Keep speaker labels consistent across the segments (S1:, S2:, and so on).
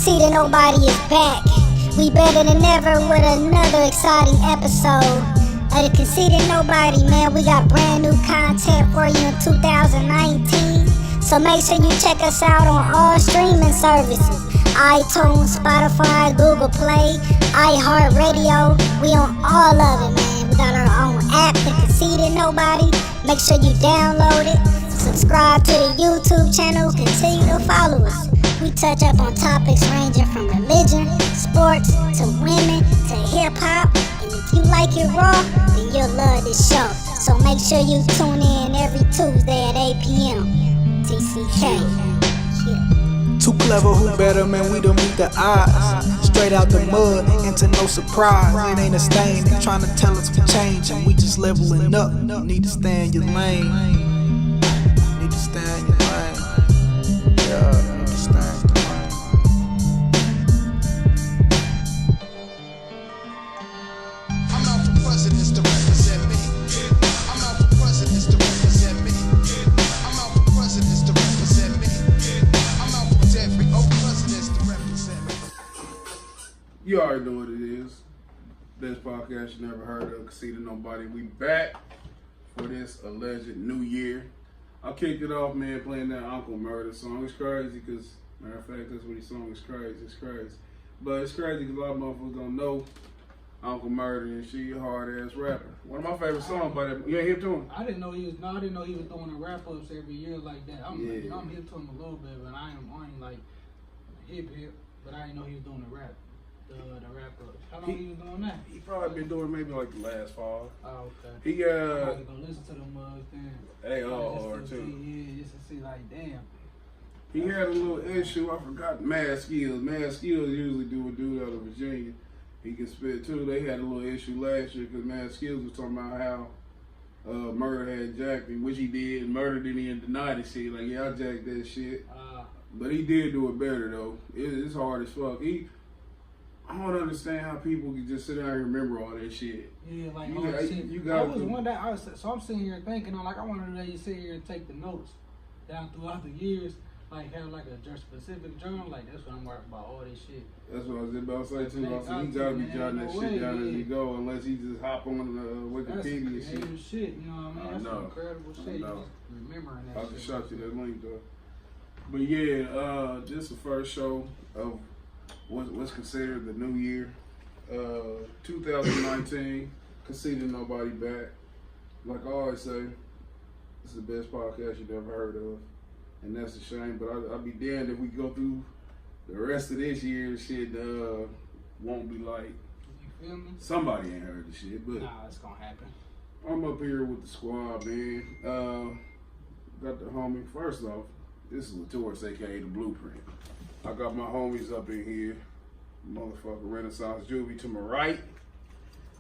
S1: Conceited Knowbody is back. We better than ever with another exciting episode of the Conceited Knowbody, man. We got brand new content for you in 2019. So make sure you check us out on all streaming services. iTunes, Spotify, Google Play, iHeartRadio. We on all of it, man. We got our own app, the Conceited Knowbody. Make sure you download it. Subscribe to the YouTube channel. Continue to follow us. We touch up on topics ranging from religion, sports, to women, to hip-hop. And if you like it raw, then you'll love this show. So make sure you tune in every Tuesday at 8 p.m. TCK. Yeah.
S2: Too clever, who better, man, we done meet the odds. Straight out the mud, into no surprise. It ain't a stain, they trying to tell us we changing. We just leveling up, you need to stay in your lane. You need to stay in your lane. Yeah, you need to stay in your lane.
S3: I'm out for presidents to represent me. I'm out for presidents to represent me. I'm out for presidents to represent me. I'm out for every presidents to represent me.
S4: You already know what it is. Best podcast you never heard of, Conceited Knowbody. We back for this alleged new year. I kicked it off, man, playing that Uncle Murder song. It's crazy because, matter of fact, that's what his song is crazy. It's crazy. But it's crazy because a lot of motherfuckers don't know Uncle Murder, and she a hard ass rapper. One of my favorite songs by that. You ain't hip to him?
S5: I didn't know he was. No, I didn't know he was doing the wrap ups every year like that. I'm hip to him a little bit, but I ain't like hip. But I didn't know he was doing the rap ups. How long he was doing that?
S4: He probably been doing maybe like the last fall.
S5: Oh, okay.
S4: He
S5: I'm probably gonna listen to them then.
S4: they all
S5: Just
S4: hard
S5: to
S4: too.
S5: see, yeah, just to see like, damn.
S4: He had a little issue. I forgot Mad Skills. Mad Skills usually do a dude out of Virginia. He can spit too. They had a little issue last year because Mad Skills was talking about how Murder had jacked him, which he did. And Murder didn't even deny the shit. Like, yeah, I jacked that shit. But he did do it better though. It's hard as fuck. I don't understand how people can just sit down and remember all that shit.
S5: Yeah, like
S4: You
S5: all
S4: got-
S5: that shit.
S4: you got
S5: I was
S4: to-
S5: one day. So I'm sitting here thinking, like, I wanted to let you sit here and take the notes down throughout the years. Like, have like a specific journal. Like, that's what I'm working about, all this shit.
S4: That's what I was about to say too. I said, he
S5: Man,
S4: gotta be
S5: man,
S4: jotting that
S5: no
S4: shit
S5: way,
S4: down as
S5: yeah.
S4: he go, unless he just hop on
S5: That's
S4: Wikipedia and shit.
S5: creative shit, you know what I mean?
S4: I
S5: That's
S4: know.
S5: some incredible
S4: I
S5: shit. You
S4: know.
S5: just remembering
S4: I
S5: that
S4: can
S5: shit.
S4: shot you that link though. But yeah, this is the first show of what's considered the new year. 2019, Conceited Knowbody back. Like I always say, it's the best podcast you've ever heard of. And that's a shame, but I'll be damned if we go through the rest of this year, shit won't be like,
S5: You feel me?
S4: somebody ain't heard the shit, but
S5: Nah, it's gonna happen.
S4: I'm up here with the squad, man. Got the homie. First off, this is Latour's, aka the Blueprint. I got my homies up in here. Motherfucker Renaissance Juvie to my right.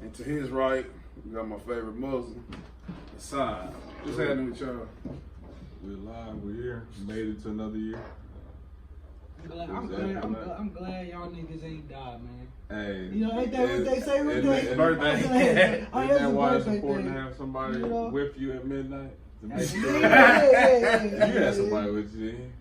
S4: And to his right, we got my favorite Muslim, Hassan. What's happening with y'all?
S6: We're live, we're here. Made it to another year.
S5: I'm glad y'all niggas ain't died, man.
S6: Hey.
S5: You know, ain't that what they say with
S6: It's
S5: that?
S4: birthday.
S5: Oh,
S6: Isn't
S5: that's
S6: that
S5: a
S6: why it's
S5: birthday
S6: important
S5: thing.
S6: to have somebody
S5: You know?
S6: with you at midnight? To make
S5: Yeah,
S6: sure
S5: yeah.
S6: you had somebody with you then.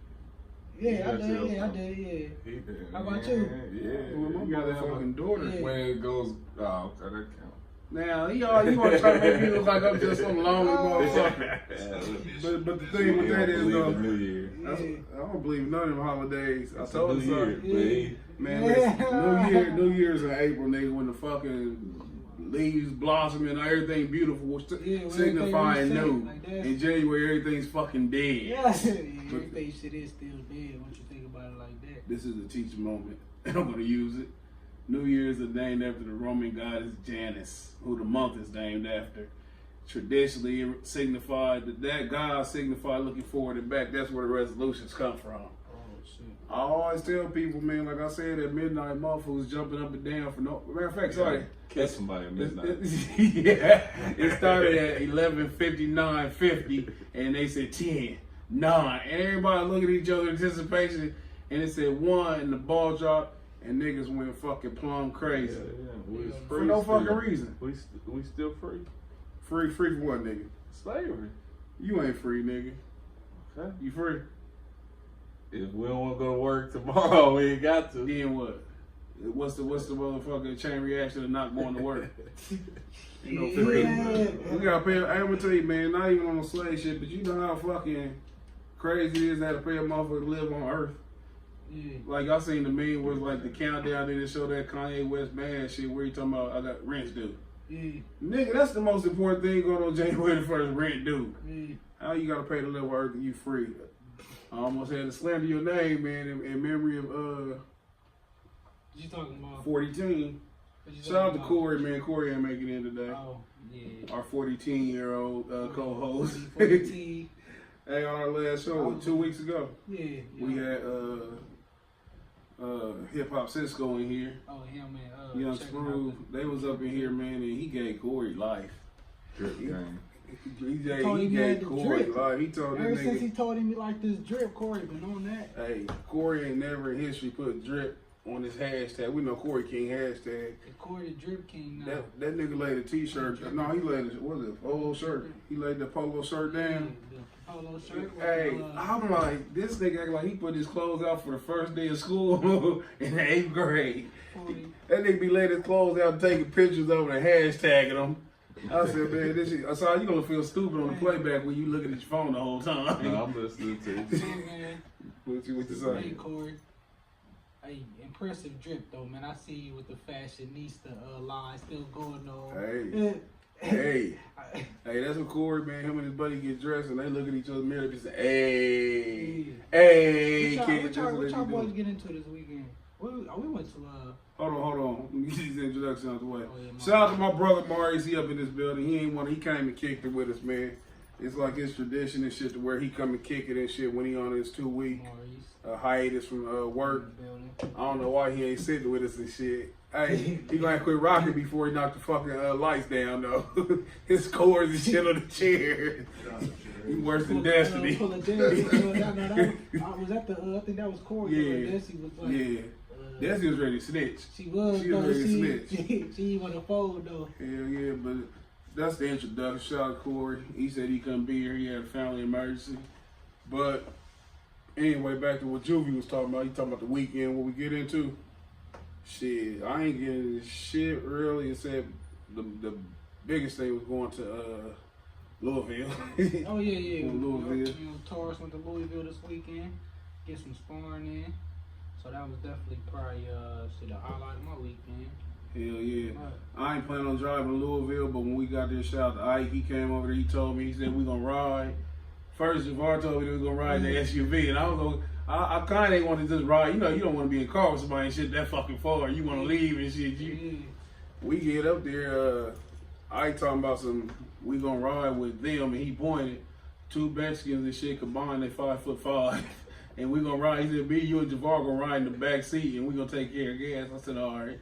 S5: Yeah, I
S6: You got
S5: did,
S6: your-
S5: yeah.
S6: He did.
S5: How about you?
S6: Yeah.
S4: With my
S6: You gotta have
S4: motherfucking
S6: a,
S4: daughter.
S5: Yeah.
S6: when it goes, oh, okay, that counts.
S4: Now, you want to try to make me look like I'm just some lonely motherfucker.
S6: Yeah,
S4: But the thing with that is,
S6: believe
S4: though,
S6: in New Year.
S4: I don't believe none of them holidays. I
S6: It's
S4: told
S6: a
S4: you
S6: New Year,
S4: something.
S6: but he,
S4: Man,
S5: Yeah.
S4: listen, New Year's in April, nigga, when the fucking leaves blossom and everything beautiful,
S5: Yeah, when
S4: signifying
S5: everything
S4: new.
S5: reset like that.
S4: In January, everything's fucking dead.
S5: Yeah, everything shit is still dead once you think about it like that.
S4: This is a teaching moment, and I'm gonna use it. New Year's is named after the Roman goddess Janus, who the month is named after. Traditionally, it signified that god signified looking forward and back. That's where the resolutions come from.
S5: Oh shit.
S4: I always tell people, man, like I said, at midnight, motherfuckers jumping up and down for no. Matter of fact, sorry.
S6: kiss somebody at midnight.
S4: Yeah, it started at 11:59:50, and they said 10, 9, and everybody look at each other in anticipation, and it said 1, and the ball dropped, and niggas went fucking plumb crazy.
S6: Yeah. We was
S4: For
S6: free
S4: no
S6: still.
S4: fucking reason.
S6: We still free.
S4: Free for what, nigga?
S6: Slavery.
S4: You ain't free, nigga.
S6: Okay.
S4: You free?
S6: If we don't want to go to work tomorrow, we ain't got to.
S4: Then what? What's the motherfucking chain reaction of not going to work? You know, we gotta pay. I'm gonna tell you, man, not even on the slave shit, but you know how fucking crazy it is to have to pay a motherfucker to live on Earth.
S5: Yeah.
S4: Like I seen the meme was like the countdown, then it showed that Kanye West band shit where he talking about I got rent due.
S5: Yeah.
S4: Nigga, that's the most important thing going on January the 1st, rent due.
S5: Yeah.
S4: How you gotta pay to live on Earth and you free? I almost had to slander your name, man, in memory of
S5: What you talking about?
S4: 40-teen.
S5: What you
S4: Shout out to
S5: talking
S4: Corey, man. Corey ain't making it in today.
S5: about? Oh, yeah.
S4: Our 40-teen-year-old co-host.
S5: 40T.
S4: Hey, on our last show, 2 weeks ago,
S5: Yeah.
S4: we had Hip Hop Cisco in here.
S5: Oh, him and
S4: Young
S5: checking
S4: Screw,
S5: out
S4: they was up in here, man, and he gave Corey life.
S6: Drip game.
S4: He
S5: told him he had
S4: gave
S5: the
S4: Corey
S5: drip.
S4: life. He told
S5: Ever
S4: that
S5: since he
S4: nigga,
S5: told him he like this drip, Corey been on that.
S4: hey, Corey ain't never in history put drip on his hashtag. We know Corey King hashtag.
S5: And Corey the drip king now.
S4: That nigga laid a t-shirt. No, he laid a, what was it, polo shirt? He laid the polo shirt down.
S5: The polo shirt.
S4: Hey,
S5: with,
S4: I'm like, this nigga act like he put his clothes out for the first day of school in the 8th grade.
S5: 40.
S4: That nigga be laying his clothes out, taking pictures of it and hashtagging them. I said, man, this shit, I saw you gonna feel stupid on the playback when you looking at your phone the whole time.
S6: No, I'm listening to you.
S5: Hey, man.
S4: What you
S5: Hey,
S4: say?
S5: Corey. Hey, impressive drip though, man. I see you with the fashionista line still going on.
S4: Hey, hey, that's what Corey, man, him and his buddy get dressed and they look at each other in the mirror and say, hey, hey, kid,
S5: What y'all boys get into this weekend? We went to
S4: Hold on. Let me get his introduction out the way.
S5: Oh, yeah,
S4: Shout out to my brother Maurice. He up in this building. He came and kicked it with us, man. It's like his tradition and shit to where he come and kick it and shit when he on his 2-week
S5: Maurice
S4: hiatus from work.
S5: in the building.
S4: I don't know why he ain't sitting with us and shit. Hey, he gonna quit rocking before he knock the fucking lights down though. His cords and shit on the chair. He worse than Destiny.
S5: Full of Destiny. Was that the? I think that was Corey.
S4: Yeah.
S5: Destiny was like.
S4: Yeah. Destiny was ready to snitch.
S5: She was
S4: She was
S5: though.
S4: ready to snitch.
S5: She want to fold though.
S4: Hell yeah, but that's the introduction. Shout out to Corey. He said he couldn't be here. He had a family emergency. But anyway, back to what Juvie was talking about. He talking about the weekend, what we get into. Shit, I ain't getting shit really, except the biggest thing was going to Louisville.
S5: Oh yeah.
S4: Louisville.
S5: Taurus went to Louisville this weekend. Get some sparring in. So that was definitely probably the highlight of my weekend.
S4: Hell yeah.
S5: Right.
S4: I ain't planning on driving to Louisville, but when we got there, shout out to Ike. He came over there, he told me, he said, we gonna ride. First, Javar told me we was gonna ride the SUV, and I was gonna, I kind of ain't want to just ride. You know, you don't want to be in a car with somebody and shit that fucking far. You want to leave and shit. We get up there, Ike talking about we gonna ride with them, and he pointed. 2 Mexicans and shit combined, they 5'5". And we gonna ride. He said, me, you, and Javar gonna ride in the back seat, and we gonna take care of gas. I said, all right.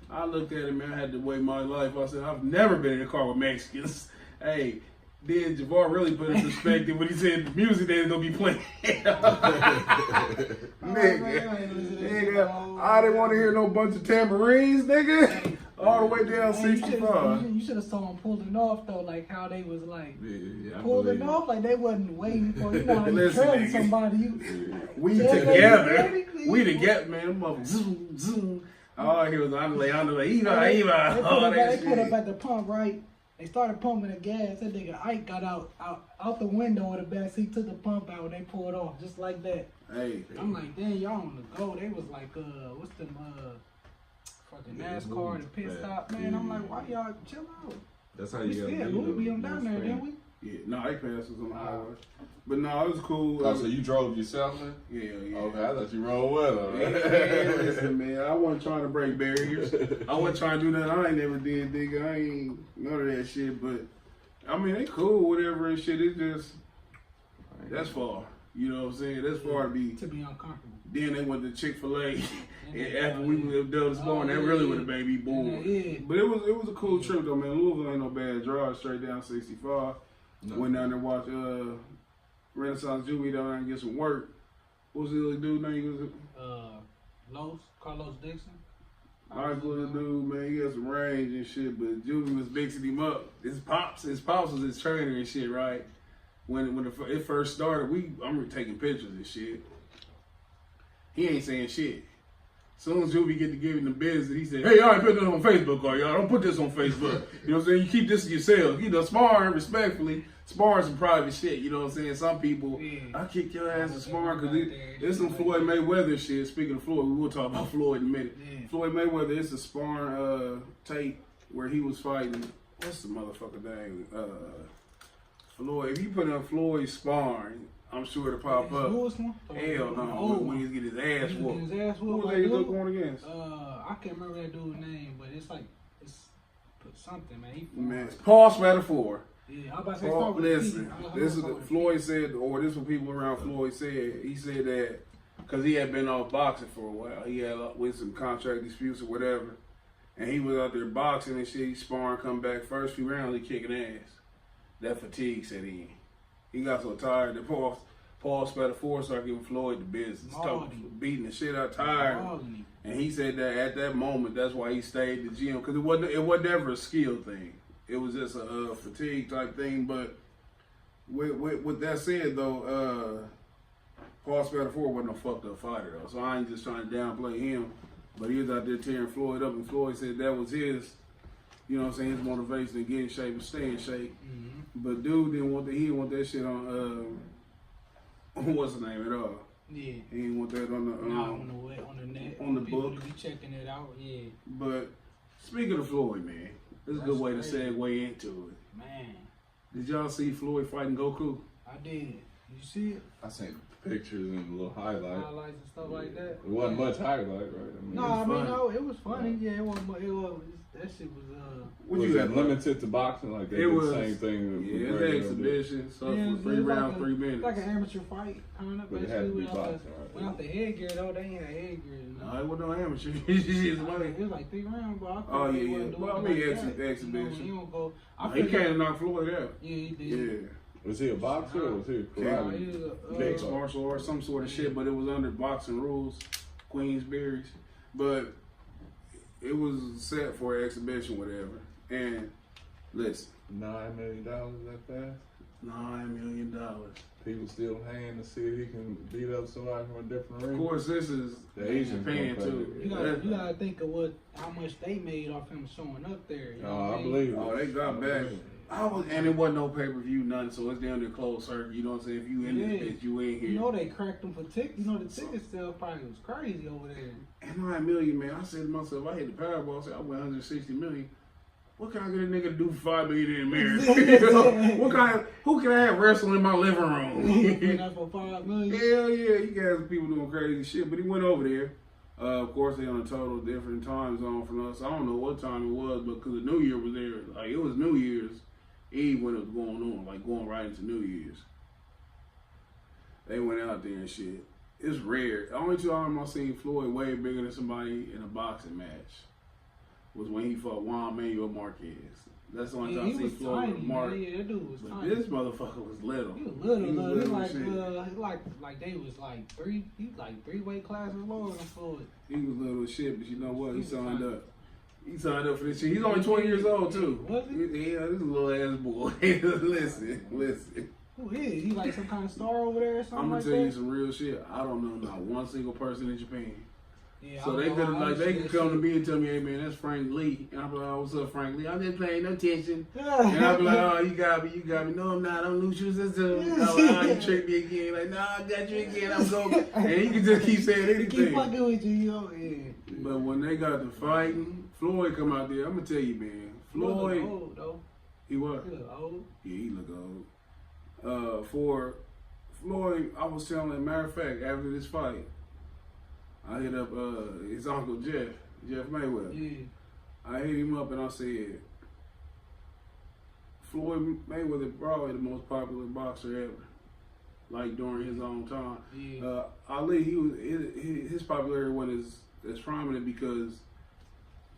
S4: I looked at him, man. I had to weigh my life. I said, I've never been in a car with Mexicans. Hey, then Javar really put in perspective when he said the music they gonna be playing. Nigga, I didn't want to hear no bunch of tambourines, nigga. All the way down 65.
S5: You should have saw them pulling off though, like how they was like
S6: Yeah,
S5: pulling off, like they wasn't waiting for you know,
S4: Listen,
S5: trailing
S4: nigga.
S5: somebody.
S4: We together. We together, man. Them motherfuckers zoom, zoom. All I hear was Eva.
S5: They
S4: All that
S5: put up
S4: shit.
S5: at the pump, right? They started pumping the gas. That nigga Ike got out the window of the back seat, took the pump out, and they pulled off just like that.
S4: Hey,
S5: I'm like, damn, y'all on the go. They was like, what's them fucking NASCAR and the pit stop, man. I'm like, why y'all chill out?
S6: That's how
S5: We
S6: you gotta
S5: still
S6: do
S5: we
S6: it.
S5: them down there, didn't we?
S4: yeah, no, I passed us on the highway. But no, it was cool.
S6: Oh, so you drove yourself, man?
S4: Yeah.
S6: Okay, I thought you rode with
S4: Hey,
S6: her.
S4: listen, man, I wasn't trying to break barriers. I wasn't trying to do nothing I ain't never did, nigga. I ain't none of that shit. But I mean, they cool, whatever and shit. It's just that's far. You know what I'm saying? That's far to be.
S5: To be uncomfortable.
S4: Then they went to Chick-fil-A, and after we was done this morning, that really would have made me bored.
S5: Yeah.
S4: But it was a cool trip though, man. Louisville ain't no bad drive. Straight down 65.
S6: No.
S4: Went down there watch Renaissance Juvie down there and get some work. What was the other dude name?
S5: Carlos Dixon.
S4: Nice little dude, man. He had some range and shit, but Juvie was mixing him up. His pops was his trainer and shit, right? When it first started, I'm taking pictures and shit. he ain't saying shit. Soon as Juvie get to giving the business, he said, "Hey, y'all ain't putting this on Facebook, or y'all don't put this on Facebook." You know what I'm saying? You keep this to yourself. You know, sparring respectfully. Sparring some private shit. You know what I'm saying? Some people, I kick your ass in sparring because it's some Floyd Mayweather shit. Speaking of Floyd, we will talk about Floyd in a minute. Floyd Mayweather, it's a sparring tape where he was fighting. What's the motherfucker name? Floyd. If you put in Floyd sparring, I'm sure it'll pop up. Hell no. When he get his ass whooped. Who was they going against?
S5: I can't remember that dude's name, but it's something, man.
S4: Man, Paul Spatafore.
S5: Yeah, I'm about to say
S4: listen, this is what Floyd said, or this is what people around Floyd said. He said that because he had been off boxing for a while. He had with some contract disputes or whatever. And he was out there boxing and shit. He sparring, come back. First few rounds, he kicking ass. That fatigue set in. He got so tired that Paul Spatafore started giving Floyd the business. Beating the shit out, tired. And he said that at that moment, that's why he stayed at the gym. Because it wasn't ever a skill thing. It was just a fatigue type thing. But with that said, though, Paul Spatafore wasn't no fucked up fighter, though. So I ain't just trying to downplay him. But he was out there tearing Floyd up, and Floyd said that was his, you know what I'm saying, his motivation to get in shape and stay in shape. Mm-hmm. But dude didn't want that shit on, what's the name at all?
S5: Yeah.
S4: He didn't want that on
S5: the net.
S4: On the book.
S5: To be checking it out, yeah.
S4: But speaking of Floyd, man, this is a good way to segue into it.
S5: Man.
S4: Did y'all see Floyd fighting Goku?
S5: I did. You see it?
S6: I seen pictures and little highlights
S5: and stuff like that.
S6: It wasn't much highlight, right?
S5: No, it was funny. Yeah, it was. That shit was.
S6: What you got limited to boxing? Like they did the same thing.
S4: Yeah, it's an exhibition. So for 3 rounds, 3 minutes.
S5: Like an amateur fight, kind of.
S6: But it had to be boxing, right?
S5: Without the headgear though, they ain't had headgear.
S4: No, it wasn't no amateur.
S5: It was like 3 rounds, but
S4: oh yeah. Well, I mean, exhibition.
S5: You don't go.
S4: He can't knock Floyd out.
S5: Yeah, he did.
S4: Yeah.
S6: Was he a boxer or was he a karate?
S4: Mixed martial arts, some sort of shit, but it was under boxing rules, Queensberry's. But it was set for an exhibition, whatever. And listen,
S6: $9 million that fast?
S4: $9 million.
S6: People still paying to see if he can beat up somebody from a different ring.
S4: Of course, this is
S6: the Asian
S4: Japan too.
S5: You gotta think of how much they made off him showing up there. You know
S6: I believe it.
S4: Oh, they got back. And it wasn't no pay-per-view, nothing, so it's down there closed circuit. You know what I'm saying? If you in this bitch, you in here.
S5: You know they cracked them for tickets. You know the ticket sales probably was crazy over there.
S4: And $9 million, man. I said to myself, I hit the Powerball, I said I win $160 million. What can I get a nigga to do for $5 million in America? Who can I have wrestling in my living room?
S5: That's for $5 million.
S4: Hell yeah, you got some people doing crazy shit, but he went over there. Of course, they on a total different time zone from us. I don't know what time it was, but because the New Year was there, like it was New Year's Eve when it was going on, like going right into New Year's. They went out there and shit. It's rare. The only time I seen Floyd way bigger than somebody in a boxing match was when he fought Juan Manuel Marquez. That's the only time I seen Floyd with Mark.
S5: Yeah, that dude was
S4: tiny. This motherfucker was little.
S5: He was little. Like they was like three weight classes lower than Floyd.
S4: He was little as shit, but you know what? He signed up. He signed up for this shit. He's only 20 years old too.
S5: Was he?
S4: Yeah, this is a little ass boy. Listen.
S5: Who is he? Like some kind of star over there or something?
S4: I'm gonna
S5: like
S4: tell
S5: that?
S4: you some real shit. I don't know not one single person in Japan.
S5: Yeah,
S4: so they could come to me and tell me, hey man, that's Frank Lee. And I'll be like, oh, what's up, Frank Lee? I'm just paying no attention. And I'll be like, oh, you got me. No, I'm not. I'm lose you since you tricked me again. Like, nah, I got you again. I'm going. And he can just keep saying anything.
S5: Keep fucking with you, yo. Yeah.
S4: But when they got to fighting, Floyd come out there. I'm gonna tell you, man. Floyd.
S5: He look old, though.
S4: He what?
S5: He look old.
S4: Yeah, he look old. For Floyd, I was telling, matter of fact, after this fight, I hit up his uncle Jeff Mayweather.
S5: Yeah.
S4: I hit him up and I said, Floyd Mayweather probably the most popular boxer ever, like during his own time.
S5: Yeah.
S4: Ali, his popularity wasn't as prominent because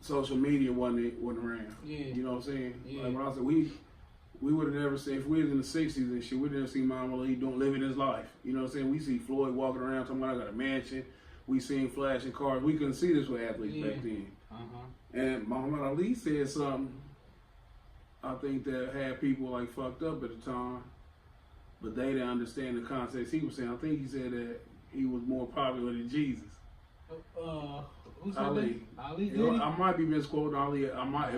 S4: social media wasn't around.
S5: Yeah.
S4: You know what I'm saying?
S5: Yeah.
S4: Like when I said we would have never seen, if we was in the 60s and shit, we'd never seen Muhammad Ali living his life. You know what I'm saying? We see Floyd walking around talking about I got a mansion. We seen flashing cars. We couldn't see this with athletes back then. And Muhammad Ali said something, I think, that had people like fucked up at the time, but they didn't understand the context he was saying. I think he said that he was more popular than Jesus.
S5: Who said
S4: Ali.
S5: that? Ali did
S4: You know,
S5: it?
S4: I might be misquoting Ali. It might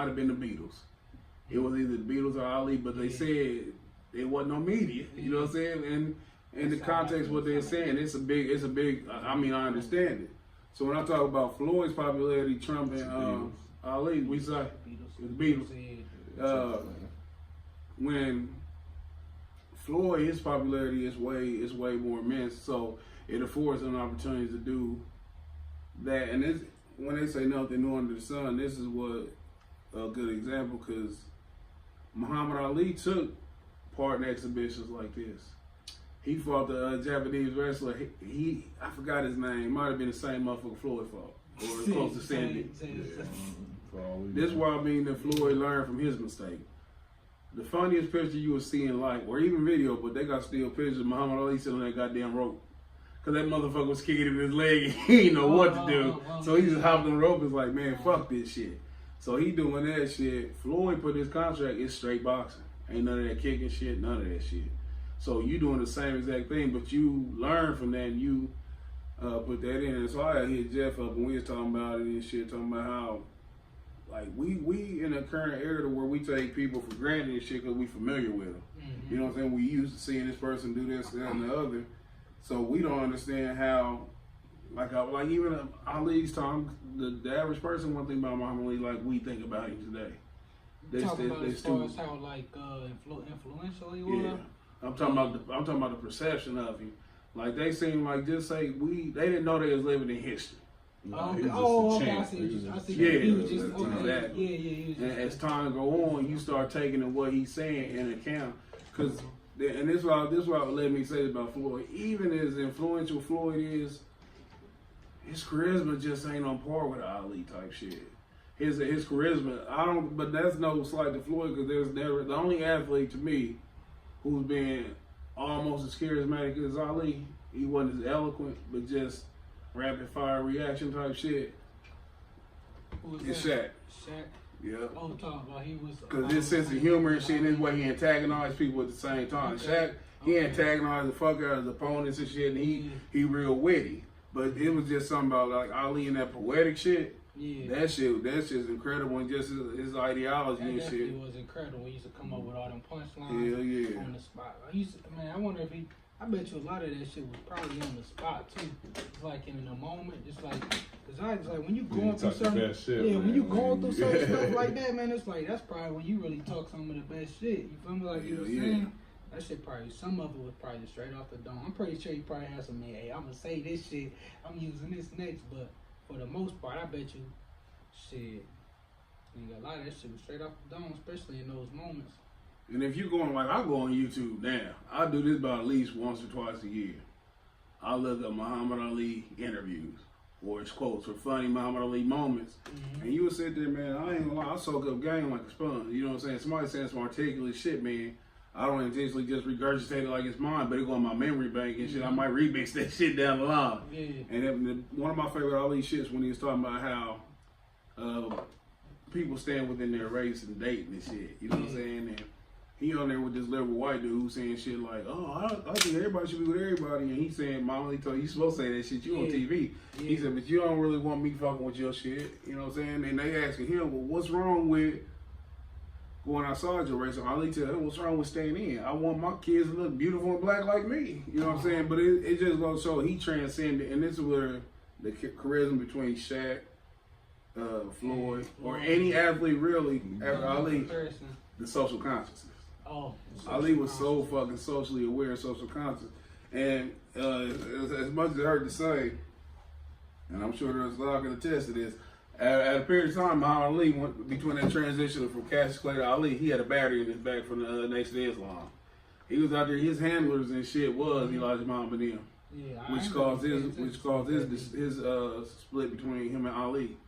S4: have been the Beatles. It was either the Beatles or Ali, but they said it wasn't no media. You know what I'm saying? And in the context of what they're saying, it's a big. I mean, I understand it. So when I talk about Floyd's popularity trumping Ali, we say the Beatles. When Floyd, his popularity is way more immense. So it affords them opportunities to do that. And it's, when they say nothing new under the sun, this is what a good example, because Muhammad Ali took part in exhibitions like this. He fought the Japanese wrestler. I forgot his name. It might have been the same motherfucker Floyd fought, or close to Sandy. This is why I mean that Floyd learned from his mistake. The funniest picture you will see in life, or even video, but they got still pictures of Muhammad Ali sitting on that goddamn rope. Cause that motherfucker was kicking him in his leg and he didn't know what to do. So he just hopped on the rope and was like, man, fuck this shit. So he doing that shit. Floyd put his contract, it's straight boxing. Ain't none of that kicking shit, none of that shit. So you doing the same exact thing, but you learn from that and you put that in. And so I hit Jeff up and we was talking about it and shit, talking about how like we in a current era where we take people for granted and shit because we familiar with them. You know what I'm saying? We used to seeing this person do this, that, and the other. So we don't understand how, like even Ali's time, the average person, one thing about Muhammad Ali, like we think about him today.
S5: As far as how like influential he was.
S4: Yeah, I'm talking about the perception of him. Like they seem like they didn't know they was living in history.
S5: Okay. I see.
S4: Yeah,
S5: He was just
S4: exactly. And as time go on, you start taking what he's saying in account, because. And this is why let me say about Floyd. Even as influential Floyd is, his charisma just ain't on par with Ali type shit. His charisma, but that's no slight to Floyd, because there's never, the only athlete to me who's been almost as charismatic as Ali. He wasn't as eloquent, but just rapid fire reaction type shit. It's Shaq. Yeah.
S5: Oh, talking about he was.
S4: Because his sense of humor and shit, and his way he antagonized people at the same time. Shaq, he antagonized the fuck out of his opponents and shit, and he real witty. But it was just something about like Ali and that poetic shit. Yeah. That's just incredible, and just his ideology and shit.
S5: It was incredible. He used to come up with all them punchlines on the spot. I wonder if I bet you a lot of that shit was probably on the spot too. It's like in the moment, just like, cause I was like when you going through something, when you going through certain stuff like that, man, it's like that's probably when you really talk some of the best shit. You feel me? Like you know what I'm saying? That shit probably, some of it was probably straight off the dome. I'm pretty sure you probably had some, hey, I'm gonna say this shit, I'm using this next, but for the most part, I bet you, shit, nigga, a lot of that shit was straight off the dome, especially in those moments.
S4: And if you going, like I go on YouTube now, I do this about at least once or twice a year. I look up Muhammad Ali interviews or his quotes or funny Muhammad Ali moments. And you would sit there, man, I ain't gonna lie, I soak up game like a sponge. You know what I'm saying? Somebody saying some articulate shit, man. I don't intentionally just regurgitate it like it's mine, but it go in my memory bank and shit. I might remix that shit down the line. And one of my favorite Ali shits when he was talking about how people stand within their race and dating and shit. You know what I'm saying? And he on there with this liberal white dude who's saying shit like, oh, I think everybody should be with everybody. And he's saying, Mom, he told you supposed to say that shit. You on TV. He said, but you don't really want me fucking with your shit. You know what I'm saying? And they asking him, well, what's wrong with going outside your race? And Ali tell him, what's wrong with staying in? I want my kids to look beautiful and black like me. You know what I'm saying? But it just goes to show he transcended. And this is where the charisma between Shaq, Floyd, or any athlete really, after Ali, the social consciousness. Ali was so fucking socially aware, social conscious, and as much as it hurt to say, and I'm sure there's a lot can attest to this. At a period of time, Muhammad Ali went between that transition from Cassius Clay to Ali. He had a battery in his back from the Nation of Islam. He was out there. His handlers and shit was Elijah Muhammad and them, which caused his split between him and Ali.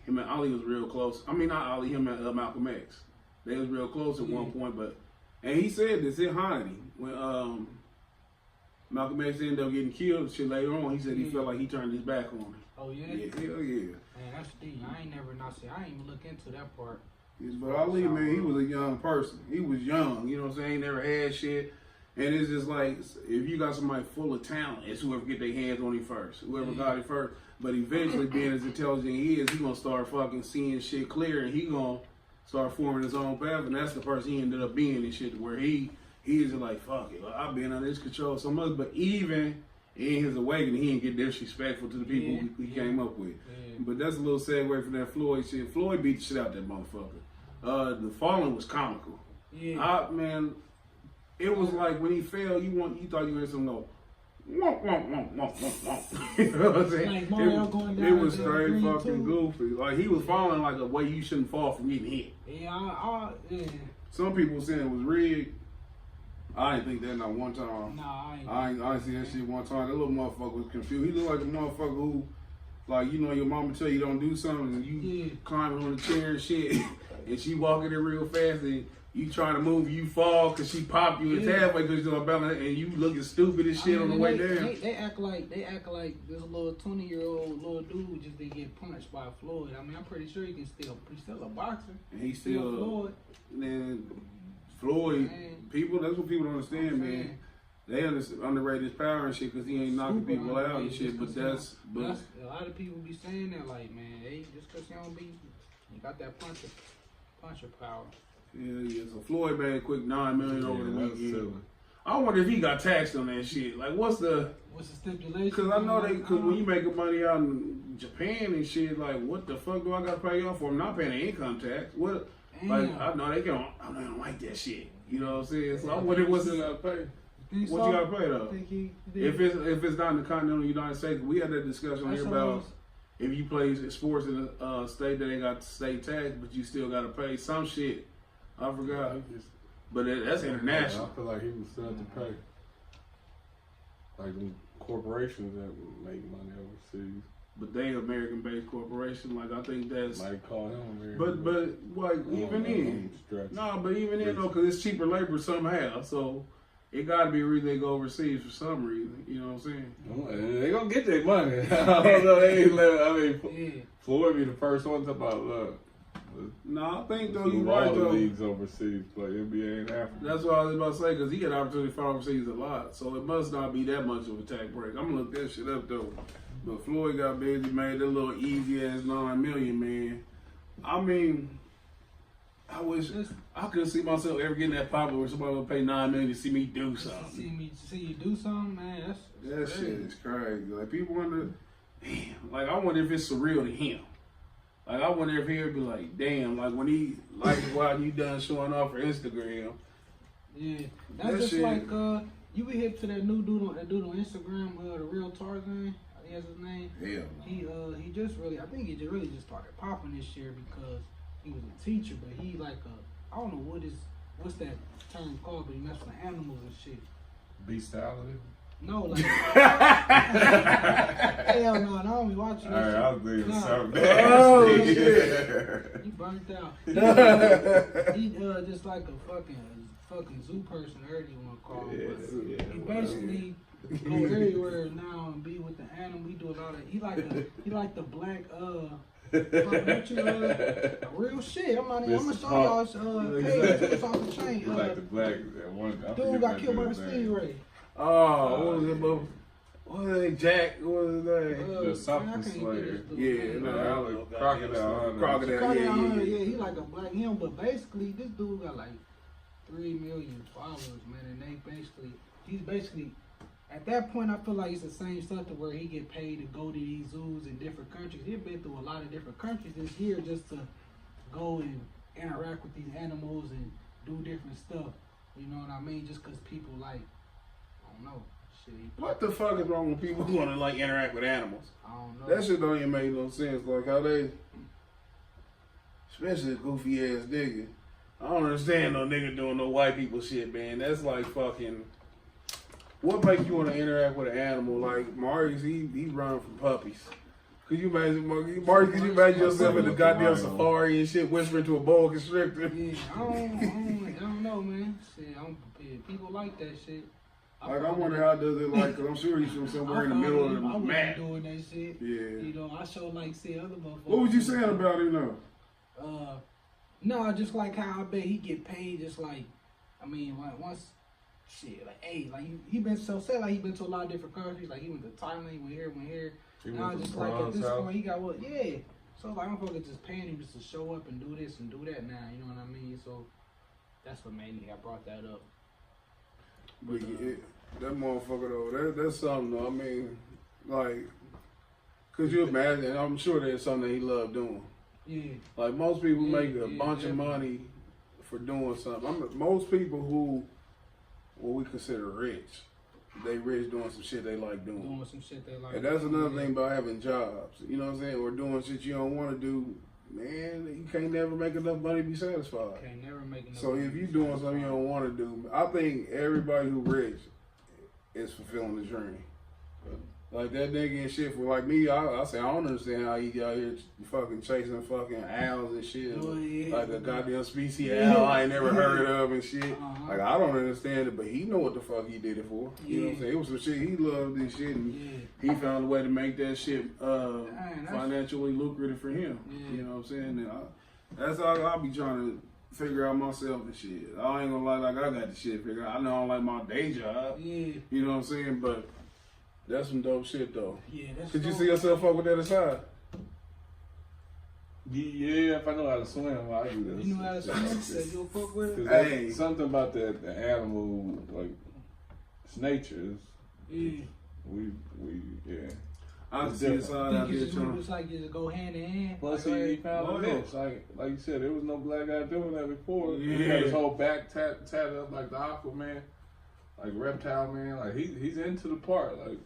S4: Him and Ali was real close. I mean, not Ali. Him and Malcolm X. They was real close at one point, but. And he said this in Hannity when Malcolm X ended up getting killed. Shit later on, he said he felt like he turned his back on him.
S5: Oh yeah.
S4: Hell yeah.
S5: Man, that's deep. I ain't even look into that part.
S4: But Ali, man, he was a young person. He was young. You know what I'm saying? He never had shit. And it's just like, if you got somebody full of talent, it's whoever get their hands on it first. Whoever got it first. But eventually, being as intelligent he is, he gonna start fucking seeing shit clear, and he gonna start forming his own path, and that's the person he ended up being and shit, where he is just like, fuck it, I've been under his control so much. But even in his awakening, he didn't get disrespectful to the people he came up with. But that's a little segue from that Floyd shit. Floyd beat the shit out that motherfucker. The falling was comical. Man, it was like when he fell, you thought you heard something go, womp, womp, womp, womp, womp, womp. You know what I'm saying?
S5: Like Mario going down
S4: it was straight
S5: green
S4: fucking
S5: too.
S4: goofy. Like, he was falling like a way you shouldn't fall from getting hit.
S5: Yeah.
S4: Some people saying it was rigged. I didn't think that not one time.
S5: Nah,
S4: I ain't seen that shit one time. That little motherfucker was confused. He looked like a motherfucker who, like, you know, your mama tell you don't do something and you climbing on the chair and shit, and she walking there real fast and you trying to move, you fall because she popped you in halfway because you're balance, and you looking stupid as shit on the way down.
S5: They act like this little 20-year-old little dude just didn't get punched by Floyd. I mean, I'm pretty sure he's still a boxer.
S4: And he's still
S5: Floyd.
S4: Man, Floyd, people, that's what people don't understand, man. They underrate his power and shit because he ain't knocking people out and shit. But that's
S5: a lot of people be saying that, like, man, hey, just because you got that puncher power.
S4: Yeah. So Floyd made a quick $9 million over the weekend. I wonder if he got taxed on that shit. Like, what's the
S5: stipulation?
S4: Because I know because when you making money out in Japan and shit, like, what the fuck do I got to pay y'all for? I'm not paying the income tax. What?
S5: Damn.
S4: Like, I know they don't. I don't like that shit. You know what I'm saying? So I wonder what's in that pay. What you got to pay though? If it's not in the continental United States, we had that discussion here about if you play sports in a state that ain't got the state tax, but you still got to pay some shit. I forgot. But that's international.
S6: I feel like he was set to pay. Like them corporations that make money overseas.
S4: But they American-based corporation. Like, I think that's.
S6: Might call him American.
S4: But like, even then. No, but even then, though, because it's cheaper labor somehow. So it got to be a reason they go overseas for some reason. You know what I'm saying?
S6: They going to get their money. I don't know. They ain't I mean, Floyd be the first one to talk about love.
S4: No, I think though you're right though.
S6: Leagues overseas, play NBA in Africa.
S4: That's what I was about to say because he got opportunity to fight overseas a lot, so it must not be that much of a tax break. I'm gonna look that shit up though. But Floyd got busy, made that little easy ass $9 million, man. I mean, I wish I couldn't see myself ever getting that popular where somebody would pay $9 million to see me do something.
S5: See you do something, man.
S4: That shit is crazy. Like, people wonder, damn. Like, I wonder if it's surreal to him. Like, I wonder if he'll be like, damn, like when he, like, while you done showing off for Instagram.
S5: Yeah, that's just shit. Like, you be hip to that new dude on Instagram, the real Tarzan. I think that's his name.
S4: Yeah.
S5: He just really, I think he just really started popping this year because he was a teacher, but he like I don't know what's that term called, but he messed with animals and shit.
S6: Bestiality?
S5: No, like hell no, I don't be watching this shit.
S6: I was thinking something.
S4: Oh shit.
S5: He burnt out. He just like a fucking zoo person, I heard you wanna call him. He basically go everywhere now and be with the animal. He do a lot of he like the black real shit. I'm gonna show y'all page it's off the chain.
S6: He like the black one.
S5: Dude got killed by the stingray.
S4: Oh, what was it, bro? What was it, Jack? What was his name?
S6: The something slayer.
S4: Yeah,
S5: Crocodile, yeah. He like a black him, but basically this dude got like 3 million followers, man, and he's basically at that point I feel like it's the same stuff to where he get paid to go to these zoos in different countries. He's been through a lot of different countries this year just to go and interact with these animals and do different stuff. You know what I mean? Just because people like, I don't know. Shit,
S4: what the fuck is wrong with people who want to like interact with animals?
S5: I don't know.
S4: That shit don't even make no sense. Like how they, especially a goofy ass nigga. I don't understand no nigga doing no white people shit, man. That's like fucking. What makes you want to interact with an animal? Like Marius, he running from puppies. Could you imagine, Marius? Could you imagine yourself in the goddamn safari and shit, whispering to a boa constrictor?
S5: Yeah, I don't know, man. Shit, people like that shit.
S4: Like, I wonder how does it like, because I'm sure he's from somewhere in the middle of the map.
S5: Doing that shit.
S4: Yeah.
S5: You know, I show like see other motherfuckers.
S4: What was you saying about him though?
S5: No, just like how I bet he get paid just like, I mean, like once shit, like, hey, like he been so sad, like he been to a lot of different countries. Like he went to Thailand, he went here. Now it's just like at this point, he got what? Yeah. So like I'm fucking just paying him just to show up and do this and do that now. You know what I mean? So that's what made me. I brought that up.
S4: But that motherfucker though, that's something though. I mean, like, could you imagine? I'm sure there's something that he loved doing.
S5: Yeah.
S4: Like most people make a bunch of money for doing something. Most people who what we consider rich, they rich doing some shit they like doing.
S5: Doing some shit they like.
S4: And that's another thing about having jobs. You know what I'm saying? Or doing shit you don't want to do. Man, you can't never make enough money to be satisfied.
S5: Can't never make enough.
S4: So if you doing something you don't want to do, I think everybody who rich is fulfilling the dream. Like that nigga and shit for like me, I say I don't understand how he out here fucking chasing fucking owls and shit.
S5: Oh, yeah.
S4: Like a goddamn species owl I ain't never heard of and shit. Like I don't understand it, but he know what the fuck he did it for. You know what I'm saying? It was some shit, he loved this shit and he found a way to make that shit financially lucrative for him. You know what I'm saying? And that's all I be trying to figure out myself and shit. I ain't gonna lie, like I got the shit figured out. I know I don't like my day job.
S5: Yeah.
S4: You know what I'm saying? But that's some dope shit though.
S5: Yeah, that's
S4: Could you see yourself up with that aside?
S6: Yeah, if I know how to swim, I do this.
S5: You know how to swim? Said you'll fuck with it?
S6: Hey. Something about the animal, like, it's nature.
S5: Yeah.
S6: Yeah.
S4: I see the side out there trying.
S5: It's like you go hand in hand.
S6: Plus,
S5: like,
S6: he found a niche. Like you said, there was no black guy doing that before.
S4: Yeah.
S6: He had his whole back tatted up like the Aquaman, like Reptile Man. Like he's into the part. Like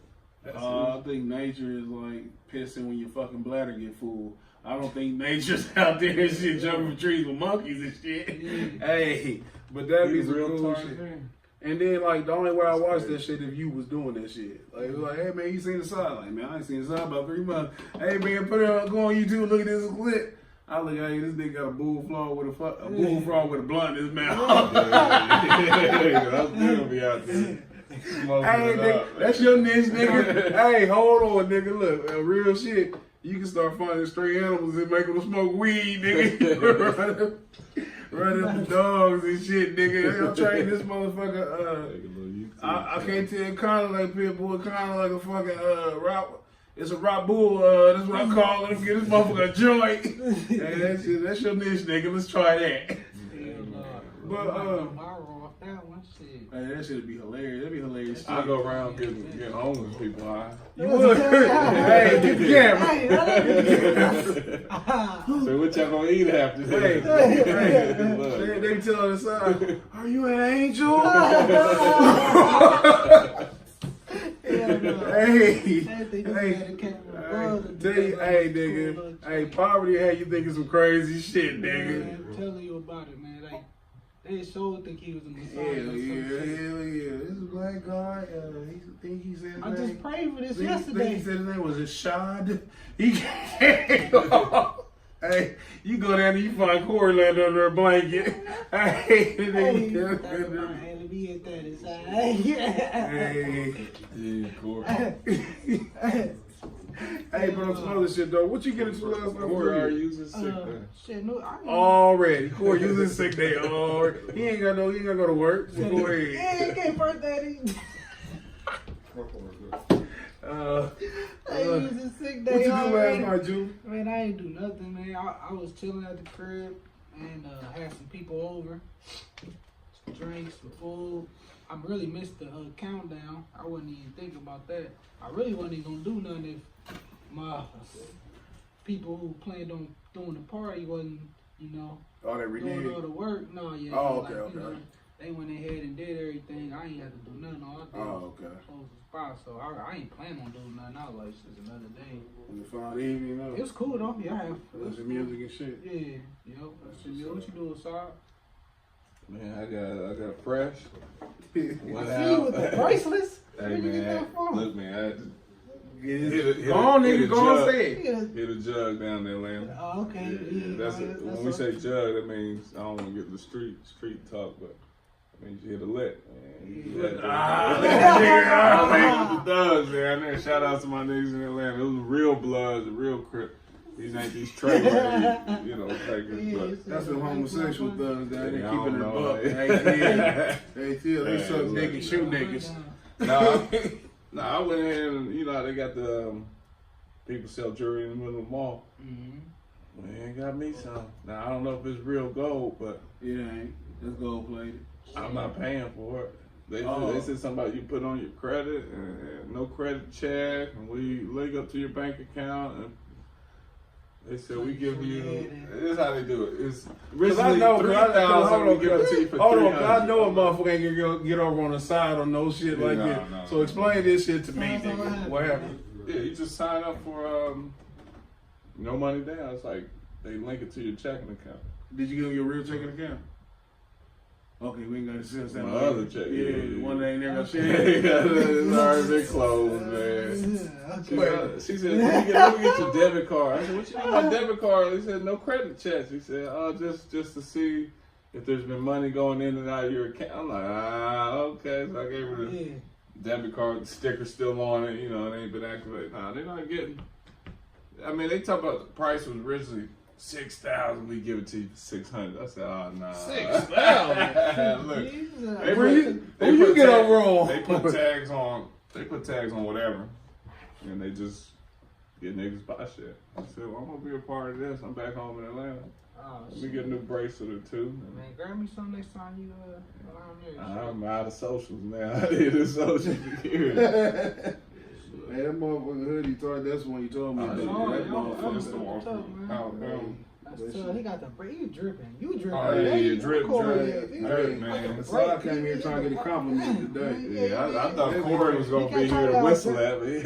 S4: I think nature is like pissing when your fucking bladder get full. I don't think nature's out there and shit jumping from trees with monkeys and shit.
S5: Yeah.
S4: Hey, but that'd be some
S6: real
S4: cool shit. And then like the only way I watched that shit if you was doing that shit. Like it was like, hey man, you seen the side? Like man, I ain't seen the side about 3 months. Hey man, put it on, go on YouTube, look at this clip. I look, hey, this nigga got a bullfrog with a bullfrog with a blunt in his mouth.
S6: That's gonna be out there.
S4: Hey, nigga, that's your niche, nigga. Hey, hold on, nigga. Look, real shit. You can start finding stray animals and make them smoke weed, nigga. Running up the dogs and shit, nigga. I'm training this motherfucker. I can't tell. Kind of like Pitbull, kind of like a fucking rock. It's a rock bull. That's what I call it. Get this motherfucker a joint. Hey, that's your niche, nigga. Let's try that. But hey, that shit'd be hilarious. That'd be hilarious.
S6: I go around getting homeless people high.
S4: You would. Hey, get the camera.
S6: So what y'all gonna eat after this?
S4: Hey, they tell us, are you an angel? Hey, nigga. Hey, poverty had you thinking some crazy shit, nigga.
S5: I'm telling you about it, man. Like, they sure think he was a Messiah.
S4: Hell yeah. This is a black guy. He think he said his
S5: I
S4: name.
S5: just prayed for this
S4: Think
S5: yesterday.
S4: he said his name was Ashad. Hey, you go down there, you find Corey laying under a blanket. Hey,
S5: let me hit that inside.
S4: Hey.
S6: Yeah, Corey.
S4: Hey, but on some other shit though, what you get into last night?
S6: Corey already using sick day.
S5: Shit, no, I ain't.
S4: Already. Corey using sick day already. He ain't got to go to work. So go ahead.
S5: Yeah, he can't birthday. I using sick day.
S4: What you do
S5: already.
S4: last night, Ju?
S5: Man, I ain't do nothing, man. I was chilling at the crib and had some people over, some drinks, some food. I really missed the countdown. I wasn't even thinking about that. I really wasn't even gonna do nothing if my people who planned on doing the party wasn't,
S4: Oh, they reneged.
S5: doing all the work. No, yeah.
S4: Oh,
S5: like,
S4: okay.
S5: They went ahead and did everything. I ain't had to do nothing. All I did was close the spot. So I ain't planning on doing nothing. I was like, it's just another day.
S4: When you found evening,
S5: It was cool though. Yeah, I have.
S4: There's some music and shit.
S5: Yeah, that's the music. What you doing, Saab?
S6: Man, I got fresh.
S5: I see you with the bracelets.
S6: Hey
S5: Where you get
S6: man,
S5: that from?
S6: look man, I just
S4: Go on, nigga. Go on, say it.
S6: hit a jug down there, Atlanta.
S5: Oh, okay.
S6: That's it. When we say jug, that means I don't want to get the street talk, but it means you hit a lick, man. The thugs, man. Shout out to my niggas in Atlanta. It was real bloods, real crip. These ain't these trailer, you know, takers, but
S4: That's some homosexual thugs down there
S6: Yeah, I
S4: keeping
S6: don't
S4: it
S6: know.
S4: buck. They suck dick and shoot niggas.
S6: nah, I went in and, you know, they got the people sell jewelry in the middle of the mall.
S5: Mm-hmm.
S6: Man, got me some. Now, I don't know if it's real gold, but
S4: It ain't. It's gold plated.
S6: I'm not paying for it. They said something about you put on your credit and no credit check, and we link up to your bank account, and they said we give you. This is how they do it. It's
S4: I know,
S6: $3,000. We give it to you for
S4: hold on,
S6: $300.
S4: I know a motherfucker ain't gonna get over on the side on no shit like that.
S6: No.
S4: So explain this shit to me, nigga. What happened?
S6: Yeah, you just sign up for no money down. It's like they link it to your checking account.
S4: Did you give him your real checking account? Okay, we ain't got to send that.
S6: My other check,
S4: yeah, the one that ain't never got shit.
S6: It's already been closed, man. She said, let me get your debit card. I said, what you mean my debit card? He said, no credit checks. He said, just to see if there's been money going in and out of your account. I'm like, okay. So I gave her the debit card, the sticker still on it, you know, it ain't been activated. Nah, they're not getting. I mean, they talk about the price was originally $6,000. We give it to you for $600. I said, oh nah.
S4: $6,000.
S6: Look,
S4: where you get over on?
S6: They put tags on. They put tags on whatever, and they just get niggas buy shit. I said, well, I'm gonna be a part of this. I'm back home in Atlanta.
S5: Oh,
S6: Let me get a new bracelet or two.
S5: Man, grab me some next time you around there.
S6: I'm out of socials now. I did a social security.
S4: Man, that motherfucker hoodie told that's when you told me that. That motherfucker.
S6: That's the one. Alabama.
S5: He got the you dripping. You dripping.
S6: Oh yeah, drip, man.
S4: So I came here trying to get a compliment today.
S6: Yeah, I thought Corey was gonna be here to whistle at me.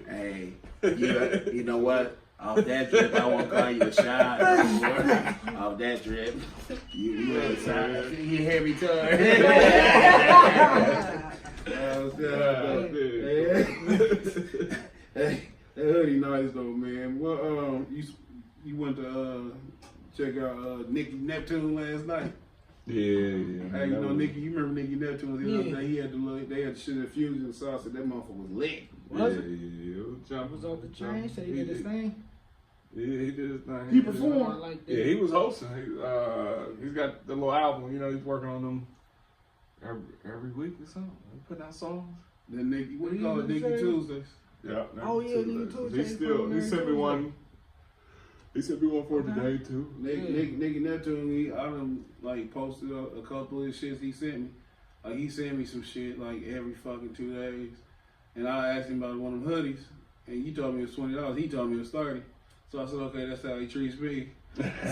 S7: Hey, you know what? Off that drip, I won't call you a shot. Off that drip, you a shot. You hear me, Todd?
S4: Hey, that hoodie nice though, man. Well, you went to check out Nicky Neptune last night.
S6: Yeah.
S4: Hey, you know Nicky, you remember Nicky Neptune? The other day he had they had shit at Fusion sauce, and that motherfucker was lit.
S5: Was it?
S6: Yeah, it was jumping.
S5: Was off the chain? Said he did his thing.
S6: Yeah, he did his thing.
S4: He performed.
S5: Like that.
S6: Yeah, he was hosting. He's got the little album. You know, he's working on them every week or something. He putting out songs.
S4: Then Nicky, what do you call it? Nicky Tuesdays.
S6: Yeah.
S5: Oh yeah, Nicky Tuesdays.
S6: He sent me one. He sent me one for today too.
S4: Nicky Neptune, I done like posted a couple of the shits he sent me. Like he sent me some shit like every fucking 2 days, and I asked him about one of them hoodies, and you told me it was $20. He told me it was $30. So I said, okay, that's how he treats me.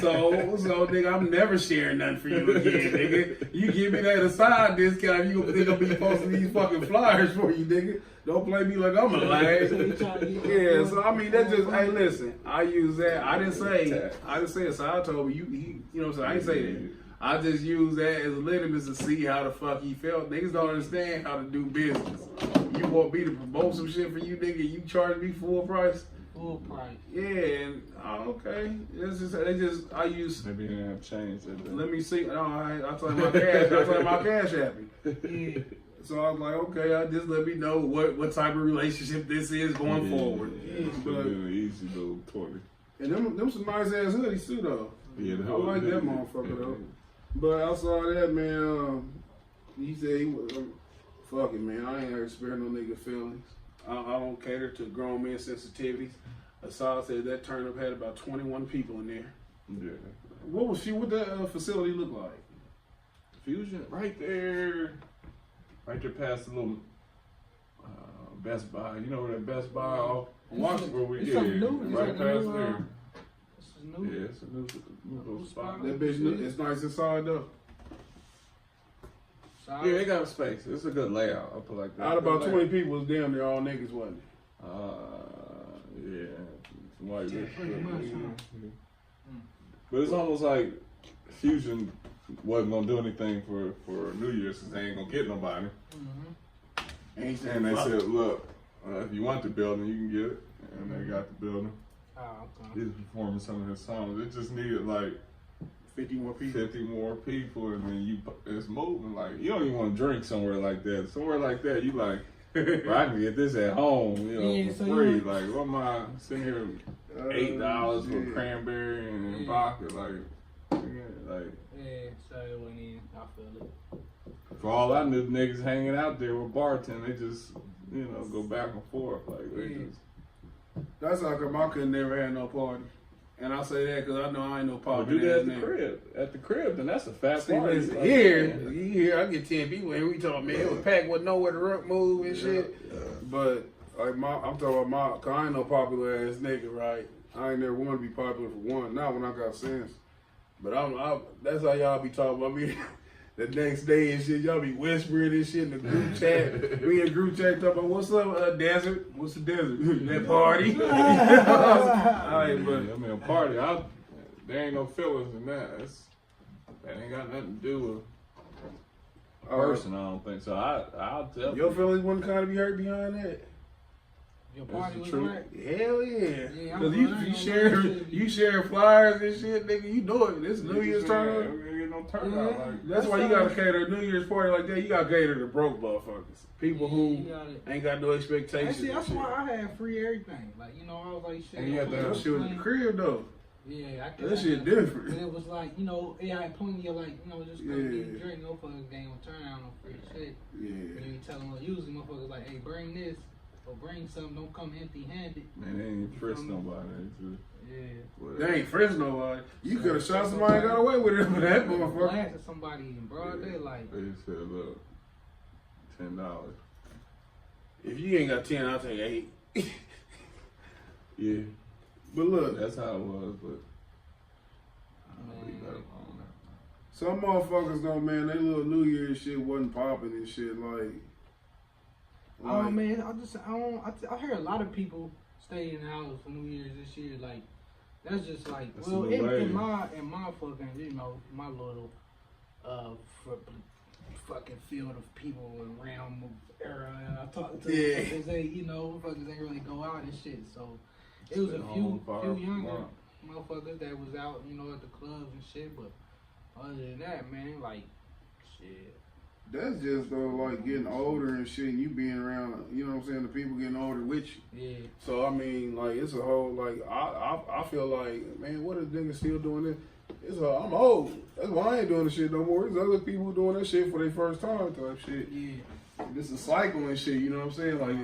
S4: So nigga, I'm never sharing nothing for you again, nigga. You give me that aside discount, you gonna be posting these fucking flyers for you, nigga. Don't play me like I'm a lame. Yeah, so I mean, that's just, hey, listen, I use that. I didn't say it. So I told me, you know what I'm saying? I didn't say that. I just use that as a litmus to see how the fuck he felt. Niggas don't understand how to do business. You want me to promote some shit for you, nigga? You charge me full price?
S5: Full price.
S4: Yeah, and okay. I use.
S6: Maybe he didn't have change.
S4: Let me see. No, I told my cash. I told my cash happy.
S5: Yeah.
S4: So I was like, okay, just let me know what type of relationship this is going forward.
S6: Yeah, but an easy little 20.
S4: And them some nice ass hoodies too, though.
S6: Yeah,
S4: I like that motherfucker though. But outside that, man, he said he was fuck it, man. I ain't ever spare no nigga feelings. I don't cater to grown men sensitivities. Asad said that turnip had about 21 people in there.
S6: Yeah.
S4: What the facility look like?
S6: Fusion, right there past the little Best Buy. You know where that Best Buy off? Watch where we
S5: It's
S6: did.
S5: something new.
S6: Right
S5: It's
S6: past
S5: new,
S6: there.
S5: This is new.
S6: Yeah, it's a new little spot.
S4: That bitch, it's nice inside though.
S5: Solid.
S6: Yeah, they got a space. It's a good layout. I'll put it like that.
S4: Out of about 20 people, was damn near all niggas, wasn't it?
S6: Yeah. Some white bitch.
S5: Pretty much,
S6: But it's almost like Fusion wasn't gonna do anything for New Year's since they ain't gonna get nobody.
S5: Mm-hmm.
S6: And they said, look, if you want the building, you can get it. And they got the building.
S5: Oh, okay.
S6: He was performing some of his songs. It just needed like
S4: 50 more people.
S6: 50 more people, and then it's moving. Like, you don't even want to drink somewhere like that. Somewhere like that, you like, But I can get this at home, you know,
S5: Yeah,
S6: for
S5: so
S6: free.
S5: you-
S6: Like, what am I sitting here $8 for
S4: shit.
S6: cranberry and vodka? Like,
S5: Yeah, so it went in. I feel it.
S6: for all I knew, niggas hanging out there with bartending, they just, you know, go back and forth. Like, they just.
S4: That's how come I couldn't never have no party. And I say that because I know I ain't no
S6: Or
S4: popping
S6: do that
S4: ass
S6: at the
S4: nigga.
S6: crib. At the crib, then that's a fat
S4: See,
S6: party.
S4: listen,
S6: Like,
S4: here, I get 10 people and we talking, man, it was packed with nowhere to move and shit.
S6: Yeah.
S4: But like I'm talking about cause I ain't no popular ass nigga, right? I ain't never want to be popular for one. Not when I got sense. But that's how y'all be talking about me. The next day and shit, y'all be whispering and shit in the group chat. We in the group chat talking about what's up, desert? What's the desert? That party. All right, but
S6: I mean, a party, there ain't no feelings in that. That ain't got nothing to do with a person, I don't think. So I'll tell
S4: your
S6: you.
S4: feelings wouldn't kind of be hurt behind that.
S5: Your
S6: That's
S5: party
S6: the
S5: was
S6: truth.
S5: right.
S4: Hell yeah.
S5: Yeah,
S4: Cause
S5: I'm
S4: you share flyers and shit, nigga. You know it. This New Year's turn.
S6: We're gonna get no turnout.
S5: Yeah.
S6: Like,
S4: That's why you gotta cater a New Year's party like that. You gotta cater to broke motherfuckers, people who
S5: You got it.
S4: ain't got no expectations.
S5: Actually, that's
S4: and shit.
S5: why I had free everything. Like, you know, I was like, shit.
S6: And you had
S4: That shit was in the crib though.
S5: Yeah, I could.
S4: That shit different.
S5: And it was like, you know, it had plenty of like, you know, just go
S4: Yeah.
S5: get a drink, no fucking game will turn out no free shit.
S4: Yeah.
S5: And you tell them, usually motherfuckers like, hey, bring this or bring something, don't come empty handed.
S6: man, they ain't frisk nobody. They just,
S5: Yeah.
S6: whatever.
S4: They ain't friends nobody. You could have shot somebody and got away with it for that motherfucker.
S5: Blasted somebody in broad daylight.
S6: They just said, look, $10.
S4: If you ain't got 10, I'll take 8.
S6: Yeah,
S4: But look,
S6: that's how it was, but
S5: Man.
S4: some motherfuckers though, man, they little New Year's shit wasn't popping and shit like.
S5: Oh man, I hear a lot of people stay in the house for New Year's this year. Like, that's just like,
S6: That's
S5: well,
S6: a little
S5: in
S6: lame.
S5: my fucking, you know, my little fucking field of people and realm of era. And I talk to
S4: Yeah.
S5: motherfuckers, they, you know, motherfuckers ain't really go out and shit. So it was a
S6: Stay
S5: few
S6: home, fire
S5: younger
S6: up.
S5: motherfuckers that was out, you know, at the clubs and shit. But other than that, man, like, shit.
S4: That's just though, like getting older and shit, and you being around, you know what I'm saying, the people getting older with you.
S5: Yeah.
S4: So I mean, like it's a whole like I feel like, man, what is niggas still doing this? I'm old. That's why I ain't doing the shit no more. There's other people doing that shit for their first time type shit.
S5: Yeah.
S4: This is a cycle and shit. You know what I'm saying? Like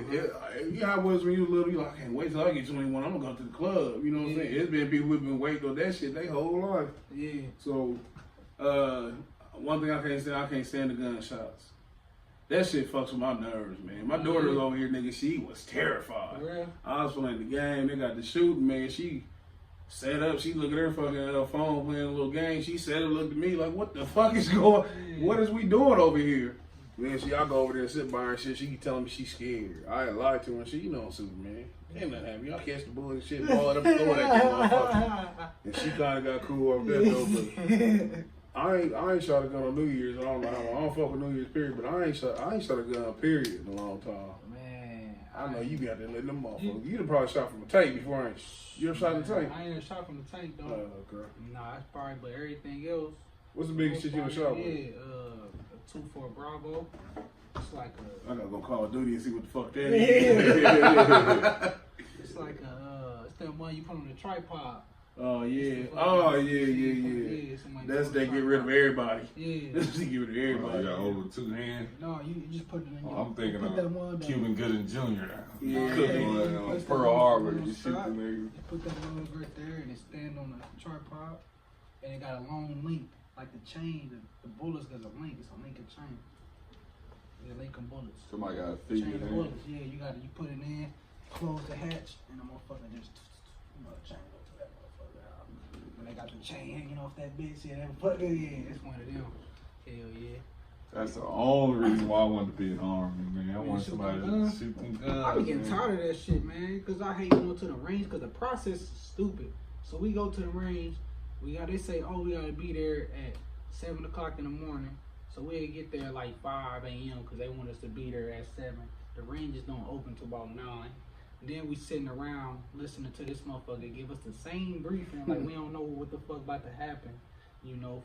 S4: you know how it was when you was little. You like, I can't wait till I get 21. I'm gonna go to the club. You know what I'm saying? It's been people who've been waiting on that shit their whole life.
S5: Yeah.
S4: So one thing I can't stand the gunshots. That shit fucks with my nerves, man. My daughter was over here, nigga. She was terrified.
S5: For real?
S4: I was playing the game. They got the shooting, man. She set up. She look at her fucking phone playing a little game. She set up, looked at me like, what the fuck is going? What is we doing over here? Man, I go over there and sit by her and shit. She keep telling me she's scared. I lied to her and shit. You know I'm Superman. Ain't nothing happen. Y'all catch the bullet and shit, ball it up and throw it at that motherfucker. And she kind of got cool off that though. But I ain't shot a gun on New Year's. I don't know how long. I don't fuck with New Year's period, but I ain't shot a gun period in a long time.
S5: Man.
S4: I know you be out there letting them motherfuckers. You done probably shot from a tank before, ain't you? You ever shot in the tank?
S5: I ain't ever shot from the tank though.
S4: Okay.
S5: Nah, it's probably, but everything else.
S4: What's the biggest shit you done shot with?
S5: Yeah, a 2-4 Bravo. It's like
S4: I gotta go Call of Duty and see what the fuck that
S5: Yeah.
S4: is.
S5: it's like it's that one you put on the tripod.
S4: Oh yeah.
S5: It's the
S4: Oh
S5: fucking-
S4: yeah.
S5: something like
S4: That's
S5: that.
S4: they get rid of everybody.
S5: Yeah.
S4: That's to get rid of
S6: you
S4: everybody.
S6: got hold with 2 hands.
S5: No, you just put it in your.
S6: I'm thinking
S5: put that one
S6: of
S5: down.
S6: Cuban Gooding Jr. now.
S4: Yeah.
S6: Cooking
S5: Yeah.
S6: on
S5: That's the
S6: Pearl
S5: one
S6: Harbor.
S5: on the
S6: You shoot the
S5: side.
S6: nigga.
S5: You put that one right there and it stand on the tripod, and it got a long link, like the chain. The bullets got a link. It's a link of chain. The Lincoln bullets.
S6: Somebody got to feed
S5: Chain
S6: it in.
S5: bullets. Yeah, you put it in, close the hatch, and the motherfucker just, chain go to that motherfucker. When they got the chain hanging off that bitch, yeah, that fucker, yeah, it's one of them. Hell yeah.
S6: That's the only reason why I wanted to be in the army, man. I want
S5: shoot
S6: somebody
S5: them
S6: to
S5: guns?
S6: shoot them guns.
S5: I be getting
S6: man.
S5: tired of that shit, man, because I hate going to the range because the process is stupid. So we go to the range, they say, oh, we gotta be there at 7 o'clock in the morning. So we'll get there like 5 a.m. because they want us to be there at 7. The ranges don't open till about 9. Then we sitting around listening to this motherfucker give us the same briefing like we don't know what the fuck about to happen,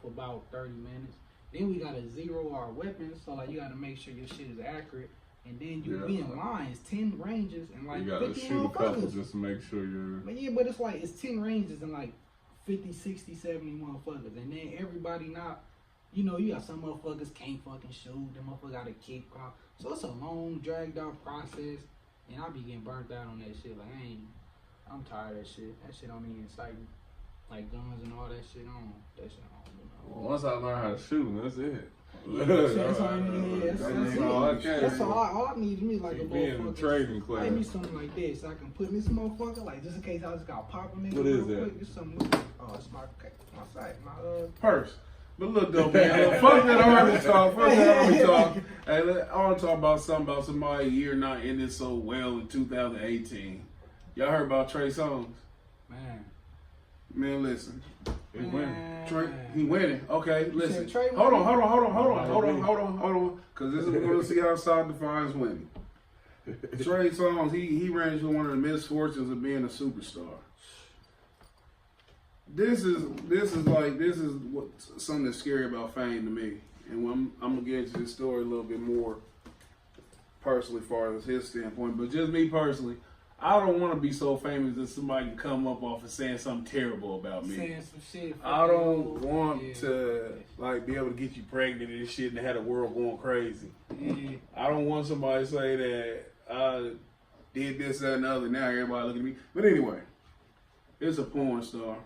S5: for about 30 minutes. Then we gotta zero our weapons, so like you gotta make sure your shit is accurate. And then you be in lines, 10 ranges, and like
S6: you gotta
S5: 50
S6: shoot a couple
S5: motherfuckers.
S6: just to make sure you're.
S5: But yeah, but it's like, it's 10 ranges and like 50, 60, 70 motherfuckers. And then everybody not, you know, you got some motherfuckers can't fucking shoot. Them motherfuckers got a kick out. So it's a long, dragged out process. And I be getting burnt out on that shit. Like, I'm tired of that shit. That shit don't even excite me. Like guns and all that shit on. That shit on.
S6: Once I learn how to shoot, that's it.
S5: That's all I
S6: can.
S5: That's all I need me like a motherfucker.
S6: Trading class.
S5: Give me something like this so I can put in this motherfucker, like just in case I just got pop a nigga
S6: what
S5: real
S6: is that?
S5: quick. Just something new. Oh, it's my site, my
S4: purse. But look though, man, fuck that army talk. Fuck that army talk. Hey, I want to talk about something about somebody year not ending so well in 2018. Y'all heard about Trey Songz? Man, listen.
S6: He winning.
S4: Trey, he winning. Okay, listen.
S5: Trey
S4: Hold on. Because this is we're gonna see outside defines winning. Trey Songz, he ran into one of the misfortunes of being a superstar. This is what something that's scary about fame to me. And when I'm gonna get into this story a little bit more personally, as far as his standpoint, but just me personally. I don't want to be so famous that somebody can come up off of saying something terrible about me.
S5: saying some shit.
S4: I don't want to like be able to get you pregnant and shit and have the world going crazy.
S5: Yeah.
S4: I don't want somebody to say that I did this, that, and the other. Now everybody look at me. But anyway, it's a porn star.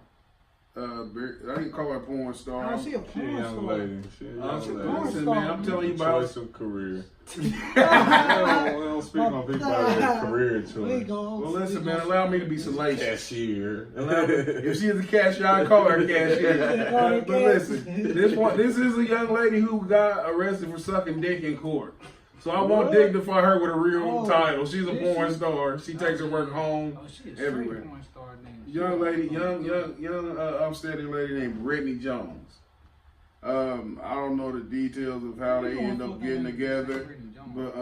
S4: I didn't call her a porn star.
S5: Oh, she a porn
S6: young
S5: star.
S6: lady. She a young lady.
S4: Listen, man, I'm telling you about
S6: choice of career. we don't speak on people about their career choice.
S4: Well, listen, man, allow me to be salacious.
S6: Cashier.
S4: If she is a cashier, I call her a cashier. But listen, this is a young lady who got arrested for sucking dick in court. So I won't dignify her with a real title. She's a porn star. She takes her work home, everywhere. Young lady, young upstanding lady named Brittany Jones. I don't know the details of how they end up getting together, but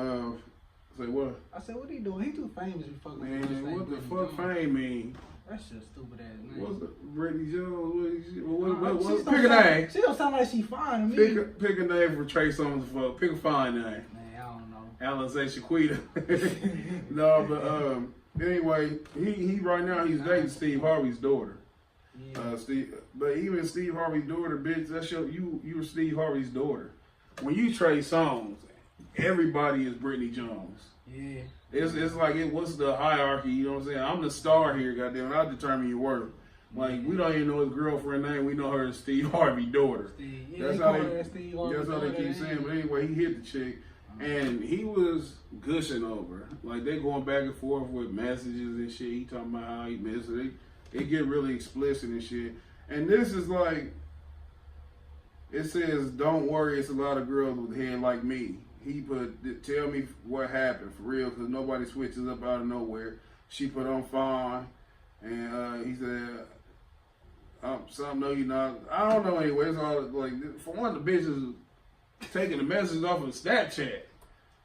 S4: say what?
S5: I said, what he doing? He too famous to be fucking.
S4: Man, what the fuck fame mean?
S5: That's just stupid ass name.
S4: What's Brittany Jones?
S5: What,
S4: pick a name.
S5: She don't sound like she fine to me.
S4: Pick a name for Trey Songz. Pick a fine name.
S5: Man, I don't know.
S4: Alizé Shaquita. No, but anyway, he right now he's dating Steve Harvey's daughter.
S5: Yeah.
S4: But even Steve Harvey's daughter, bitch, that's you were Steve Harvey's daughter. When you Trey Songz, everybody is Brittany Jones.
S5: Yeah.
S4: It's like what's the hierarchy? You know what I'm saying? I'm the star here, goddamn. I determine your worth. Like we don't even know his girlfriend name. We know her as Steve Harvey's daughter. That's how they keep saying. But anyway, he hit the chick. And he was gushing over her. Like, they going back and forth with messages and shit. He talking about how he missed her. They get really explicit and shit. And this is like, it says, don't worry, it's a lot of girls with head like me. He put, tell me what happened for real, because nobody switches up out of nowhere. She put on fine. And he said, something, no, you not. I don't know anyway. It's all like, for one of the bitches, taking the message off of Snapchat.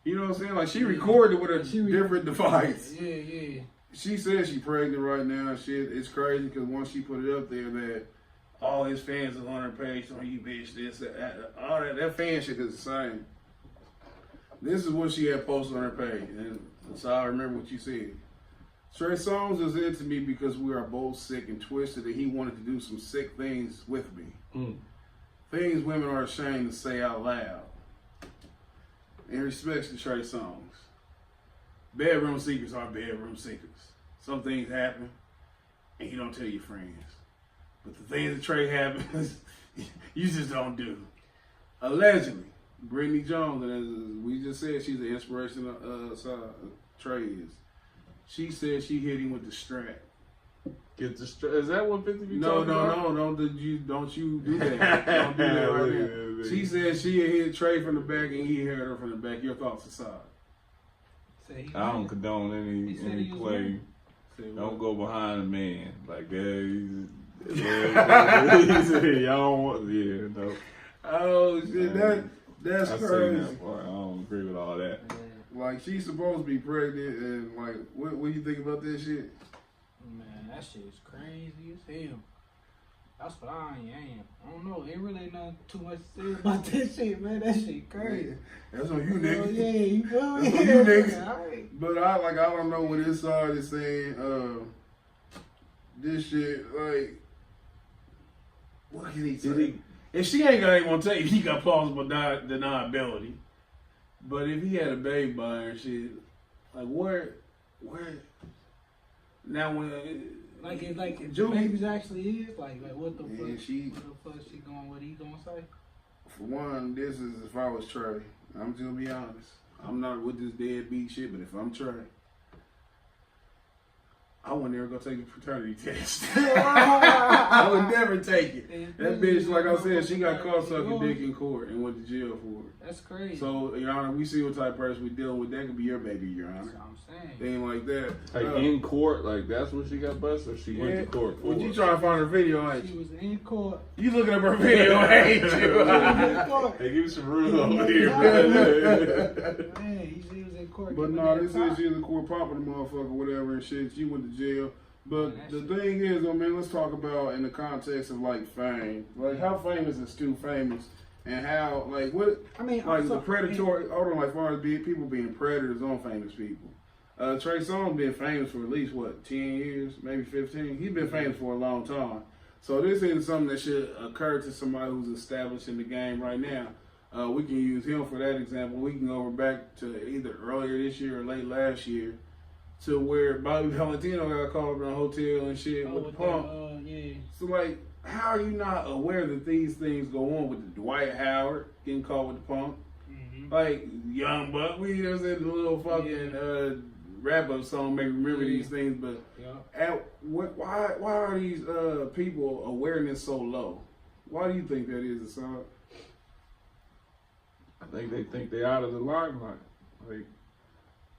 S4: You know what I'm saying? Like, she recorded with a different device.
S5: Yeah.
S4: She says she pregnant right now and shit. It's crazy because once she put it up there that all his fans are on her page on you bitch, this, that, all that fan shit is the same. This is what she had posted on her page. And so I remember what you said. Trey Songz is into me because we are both sick and twisted and he wanted to do some sick things with me. Things women are ashamed to say out loud. In respect to Trey Songz, bedroom secrets are bedroom secrets. Some things happen, and you don't tell your friends. But the things that Trey happens, you just don't do. Allegedly, Brittany Jones, and as we just said, she's the inspiration of Trey is. She said she hit him with the strap.
S6: Get the strap. Is that what 50 be
S4: No,
S6: talking about?
S4: don't you do that. Don't do that right now. She said she had hit Trey from the back and he hit her from the back. Your thoughts aside.
S6: I don't condone any play. Don't go behind a man like that. Y'all don't want, no.
S4: Oh shit, that's crazy.
S6: That part. I don't agree with all that.
S4: Like, she's supposed to be pregnant, and like, what do you think about this shit?
S5: Man, that shit is crazy as hell. That's what I am. I don't know. It really ain't nothing too much to say about that shit, man. That shit crazy.
S4: That's on you, nigga.
S5: Oh, yeah, you feel me?
S4: That's on you, nigga.
S5: All right.
S4: But I don't know what his side is saying. This shit, like, what can he say?
S7: If she ain't gonna take it, he got plausible deniability. But if he had a baby by her and shit, like where? Now when
S5: Like if the
S4: Julie-
S5: babies actually is like what the fuck?
S4: Yeah,
S5: What the fuck she going? What he gonna say?
S4: For one, this is if I was Trey. I'm just gonna be honest. I'm not with this deadbeat shit, but if I'm Trey, I would never go take the paternity test. I would never take it. That bitch, like I said, she got caught sucking dick in court and went to jail for it.
S5: That's crazy.
S4: So, Your Honor, we see what type of person we dealing with. That could be your baby, Your
S5: That's
S4: Honor.
S5: what I'm saying.
S4: They ain't like that.
S6: Like in court, like that's what she got busted. Or she went to court for.
S4: Well, you trying to find her video, ain't
S5: She
S4: you?
S5: was in court.
S4: You looking up her video, ain't you?
S6: Hey, give me some room over here,
S5: Man, he was in court.
S4: But
S5: giving
S4: no,
S5: that
S4: this
S5: top.
S4: is she was a court popping the motherfucker, whatever and shit. She went to jail. But
S5: Man,
S4: the
S5: that
S4: thing is, though, man, let's talk about in the context of like fame. Like, how famous is Stu famous? And how, like, what,
S5: I mean,
S4: like
S5: I'm
S4: the
S5: so-
S4: predatory, hold on, like, far as people being predators on famous people. Trey Songz been famous for at least, what, 10 years, maybe 15? He's been famous for a long time. So this isn't something that should occur to somebody who's established in the game right now. We can use him for that example. We can go back to either earlier this year or late last year to where Bobby Valentino got caught up in a hotel and shit with the pump.
S5: Yeah.
S4: So, like, how are you not aware that these things go on with Dwight Howard getting caught with the pump?
S5: Mm-hmm.
S4: Like, Young Buck, we just in the little fucking wrap-up song make me remember these things, but why are these people awareness so low? Why do you think that is, Assad?
S6: I think they think they're out of the limelight. Like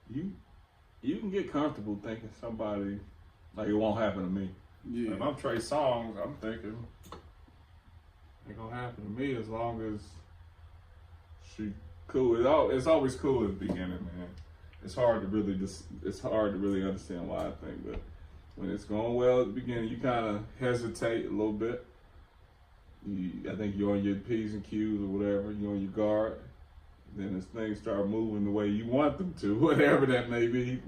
S6: you can get comfortable thinking somebody like it won't happen to me.
S4: Yeah.
S6: If I'm Trey Songz, I'm thinking it gonna happen to me as long as she cool. It's always cool at the beginning, man. It's hard to really understand why I think, but when it's going well at the beginning, you kind of hesitate a little bit. I think you're on your P's and Q's or whatever. You're on your guard. Then as things start moving the way you want them to, whatever that may be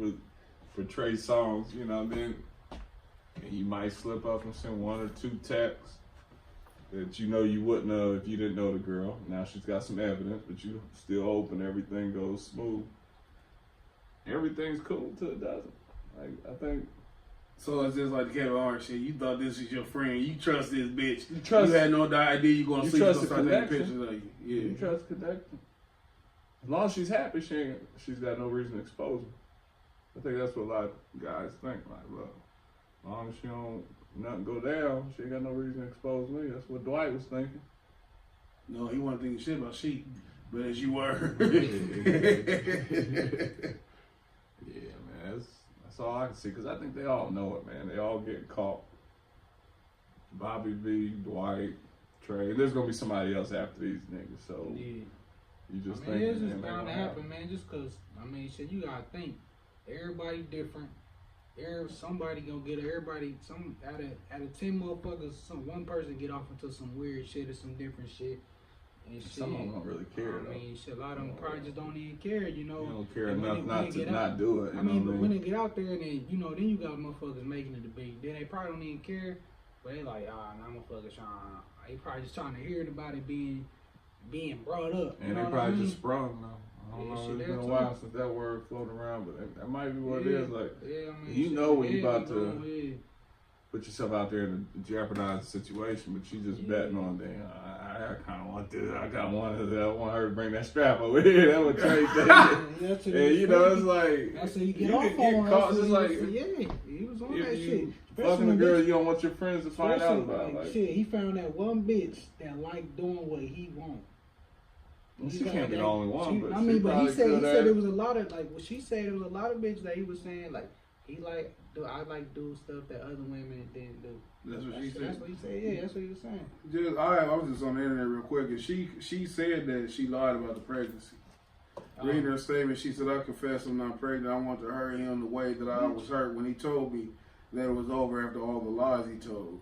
S6: for Trey Songz, you know, then you might slip up and send one or two texts that you know you wouldn't have if you didn't know the girl. Now she's got some evidence, but you still open, everything goes smooth. Everything's cool until it doesn't. Like, I think.
S4: So it's just like the Kevin Hart shit. You thought this was your friend. You trust this bitch.
S6: You
S4: had no idea you gonna see
S6: trust the
S4: start taking
S6: connection.
S4: pictures of you. Yeah.
S6: You trust connection. As long as she's happy, she's got no reason to expose me. I think that's what a lot of guys think. Like, look, as long as she don't nothing go down, she ain't got no reason to expose me. That's what Dwight was thinking.
S4: No, he wasn't thinking shit about sheep, but as you were.
S6: Yeah, man, that's all I can see. Cause I think they all know it, man. They all get caught. Bobby V, Dwight, Trey. There's gonna be somebody else after these niggas. So you just think
S5: it's just bound to happen, man. Just cause shit, you gotta think. Everybody different. Somebody gonna get everybody. Some out of 10 motherfuckers, one person get off into some weird shit or some different shit. And shit,
S6: some of them don't really care.
S5: Shit, a lot of them probably just don't even care, you know.
S6: They don't care
S5: And
S6: enough to not do it.
S5: But when they get out there, and then then you got motherfuckers making it a big. Then they probably don't even care, but they like, motherfuckers trying. They probably just trying to hear about it being brought up.
S6: And they probably just sprung though. I don't know. It's been a while since that word floated around, but that might be what it is. Like, you know when you about to put yourself out there to jeopardize the situation, but you just betting on that. I kind of want this. I want her to bring that strap over here. That would Trey say. And you know, it's like
S5: that's how you get
S6: you
S5: off
S6: could get
S5: on.
S6: caught. It's like
S5: he was on that shit.
S6: Fucking a girl, you don't want your friends to find out about.
S5: Like, shit, he found that one bitch that liked doing what he want.
S6: Well, she can't be the only one.
S5: But he said there was a lot of she said there was a lot of bitches that he was saying like I like do stuff that other women didn't do.
S4: That's what she said.
S5: That's what he said. Yeah, that's what he was saying.
S4: I was just on the internet real quick, and she said that she lied about the pregnancy. Reading her statement, she said, "I confess I'm not pregnant. I want to hurt him the way that I was hurt when he told me that it was over after all the lies he told."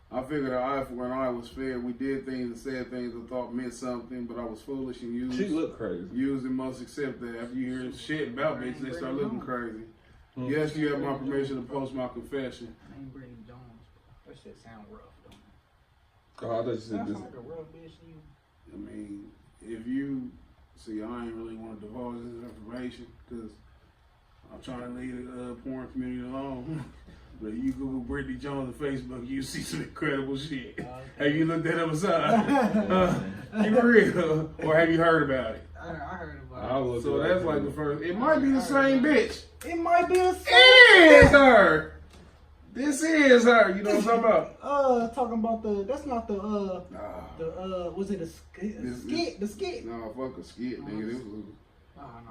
S4: I figured an eye for an eye was fair. We did things and said things I thought meant something, but I was foolish and used.
S6: She looked crazy.
S4: Used and must accept that. After you hear shit about bitches, they start looking crazy. Yes, you have my permission to post my confession.
S5: Name Brittany Jones. That shit sound rough though.
S6: Oh, I thought you said
S5: Sounds
S6: this.
S5: like a rough bitch. You.
S4: I mean, if you see, I ain't really want to divulge this information because I'm trying to leave the porn community alone. But you Google Brittany Jones on Facebook, you see some incredible shit. Have you looked that up aside? You real? Or have you heard about it?
S5: I heard about it.
S4: So that's like the first. It might be the same bitch.
S5: It might be the same.
S4: It is her. This is her. You know what I'm talking about?
S5: Talking about the. That's not the.
S4: Nah.
S5: Was it a skit? The skit.
S4: No, fuck a skit, nigga. This was.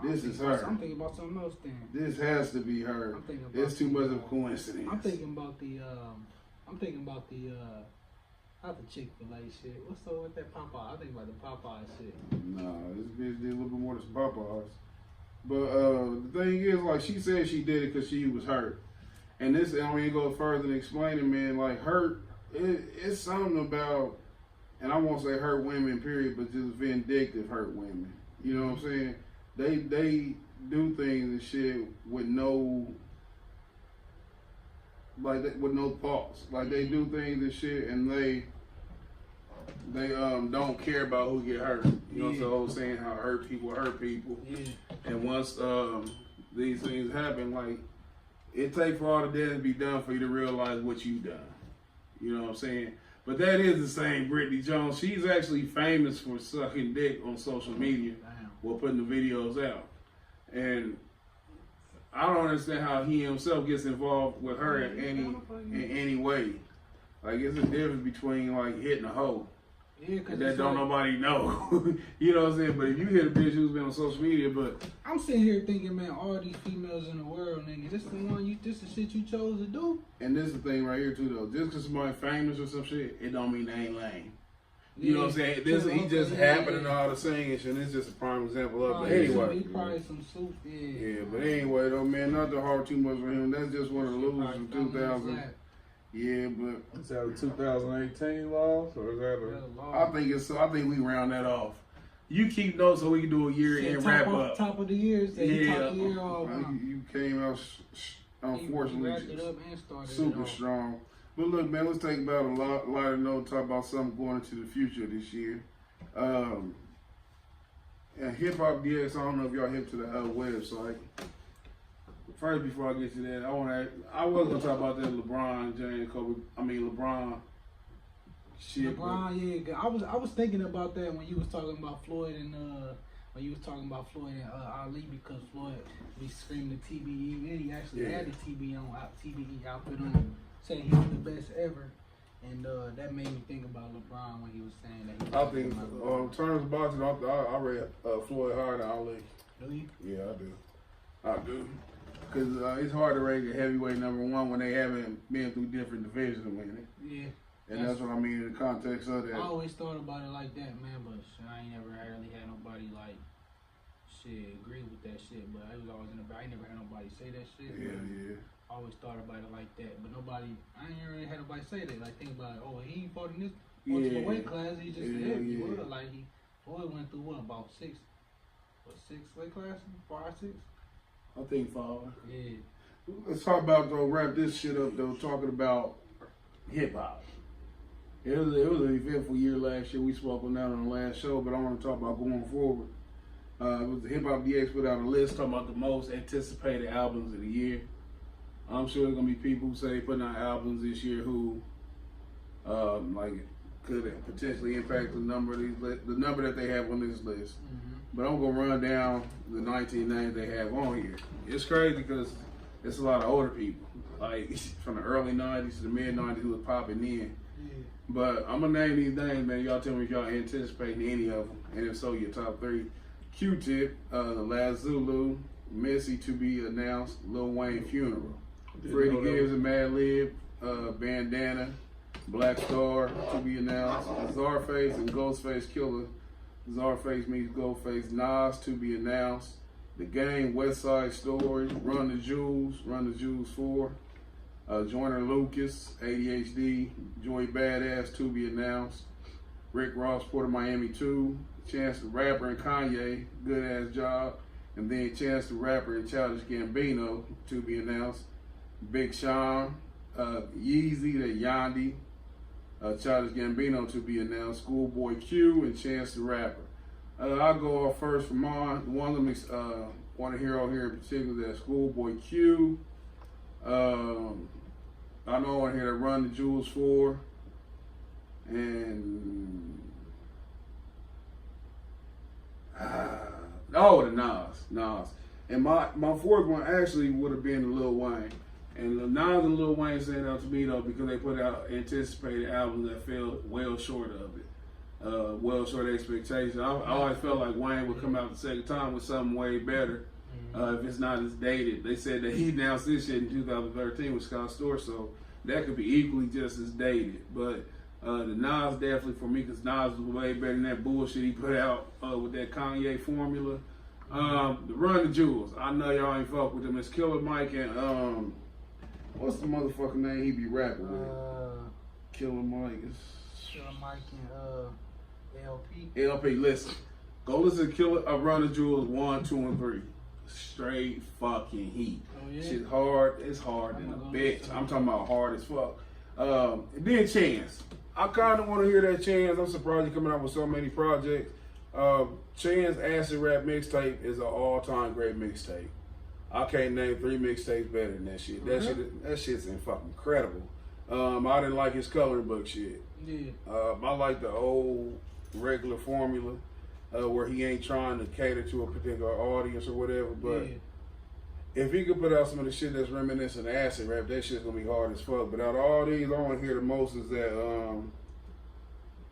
S5: No,
S4: This is her.
S5: I'm thinking about something else then.
S4: This has to be her.
S5: I'm thinking about
S4: It's too much of a coincidence.
S5: I'm thinking about the. Not the Chick-fil-A shit. What's up with that Popeye? I think about the Popeye shit.
S4: Nah, this bitch did a little bit more than some Popeyes. But the thing is, like, she said she did it because she was hurt. And this, I mean, it goes further than explaining, man, like, hurt, it's something about, and I won't say hurt women, period, but just vindictive hurt women. You know what I'm saying? They do things and shit with no, like, with no thoughts. Like, they do things and shit, and they don't care about who get hurt. You know, the whole saying how hurt people.
S5: Yeah.
S4: And once these things happen, like, it takes for all the damage to be done for you to realize what you've done. You know what I'm saying? But that is the same Brittany Jones. She's actually famous for sucking dick on social media while putting the videos out. And I don't understand how he himself gets involved with her in any way. Like, it's a difference between, like, hitting a hoe.
S5: Yeah, cause
S4: that don't nobody know. You know what I'm saying? But if you hit a bitch who's been on social media, but
S5: I'm sitting here thinking, man, all these females in the world, nigga, this the shit you chose to do.
S4: And this is the thing right here too, though. Just because somebody famous or some shit, it don't mean they ain't lame. You know what I'm saying? He just happened to all the saying and shit. It's just a prime example of it. Anyway.
S5: He probably some soup.
S4: Yeah, but anyway, though, man, not to hard too much for him. That's just one of the losers from 2000. Yeah, but
S6: is that a 2018 loss or is that a?
S4: I think we round that off. You keep those so we can do a year and wrap up.
S5: Top of the year, top of the year off.
S4: You came out unfortunately super strong. But look, man, let's take about a lighter note, talk about something going into the future this year. And Hip Hop DX, I don't know if y'all hip to the website. First, before I get to that, I was gonna talk about that LeBron James, LeBron shit.
S5: LeBron, yeah. I was thinking about that when you was talking about Floyd and Ali, because Floyd be screaming the TBE, and he actually had the TBE outfit on, saying he was the best ever. And that made me think about LeBron when he was saying that.
S4: I think in terms of boxing, I read Floyd higher than Ali.
S5: Do you?
S4: Yeah, I do. Because it's hard to rank a heavyweight #1 when they haven't been through different divisions to win it.
S5: Yeah.
S4: And that's what I mean in the context of that.
S5: I always thought about it like that, man, but I ain't never really had nobody agree with that shit. But I was always I ain't never had nobody say that shit.
S4: Yeah.
S5: I always thought about it like that, but I ain't really had nobody say that. Like, think about it, he fought in this weight class, he just like Floyd went through about six weight classes? 5, 6?
S4: I think 5.
S5: Yeah.
S4: Let's talk about, though, wrap this shit up, though, talking about hip-hop. It was an eventful year last year. We spoke on that on the last show, but I want to talk about going forward. It was the Hip Hop DX put out a list talking about the most anticipated albums of the year. I'm sure there's going to be people who say they're putting out albums this year who could potentially impact the number that they have on this list. Mm-hmm. But I'm going to run down the 19 names they have on here. It's crazy because it's a lot of older people, like from the early 90s to the mid-90s who was popping in. Yeah. But I'm going to name these names, man. Y'all tell me if y'all anticipating any of them. And if so, your top 3. Q-Tip, The Last Zulu, Missy to be announced, Lil Wayne funeral. Freddie Gibbs and Madlib, Bandana, Black Star to be announced, Czarface and Ghostface Killer. Czarface meets Ghostface. Nas to be announced. The Game, West Side Story, Run the Jewels 4. Joyner Lucas, ADHD, Joey Badass, to be announced. Rick Ross, Port of Miami 2, Chance the Rapper and Kanye, good ass job. And then Chance the Rapper and Childish Gambino, to be announced. Big Sean, Yeezy, the Yandi, Childish Gambino, to be announced. Schoolboy Q and Chance the Rapper. I'll go off first for mine. One of them want to hear on here in particular that Schoolboy Q. I know I want to hear that Run the Jewels 4. And the Nas. And my fourth one actually would have been Lil Wayne. And the Nas and Lil Wayne stand out to me though because they put out anticipated albums that fell well short of it. Well short of expectations. I always felt like Wayne would come out the second time with something way better. If it's not as dated. They said that he announced this shit in 2013 with Scott Storch, so that could be equally just as dated. But the Nas definitely for me, because Nas was way better than that bullshit he put out with that Kanye formula. The Run the Jewels. I know y'all ain't fuck with them. It's Killer Mike and what's the motherfucking name he be rapping with? Killer Mike.
S5: Killer Mike and LP.
S4: LP, listen. Go listen to Run the Jewels 1, 2, and 3. Straight fucking heat.
S5: Oh, yeah?
S4: Shit hard. It's hard than a bitch. I'm talking about hard as fuck. And then Chance. I kind of want to hear that Chance. I'm surprised he's coming out with so many projects. Chance Acid Rap mixtape is an all-time great mixtape. I can't name 3 mixtapes better than that shit. That shit's fucking incredible. I didn't like his coloring book shit.
S5: Yeah.
S4: I like the old regular formula. Where he ain't trying to cater to a particular audience or whatever, but if he could put out some of the shit that's reminiscent of acid rap, that shit's gonna be hard as fuck. But out of all these, I want to hear the most is that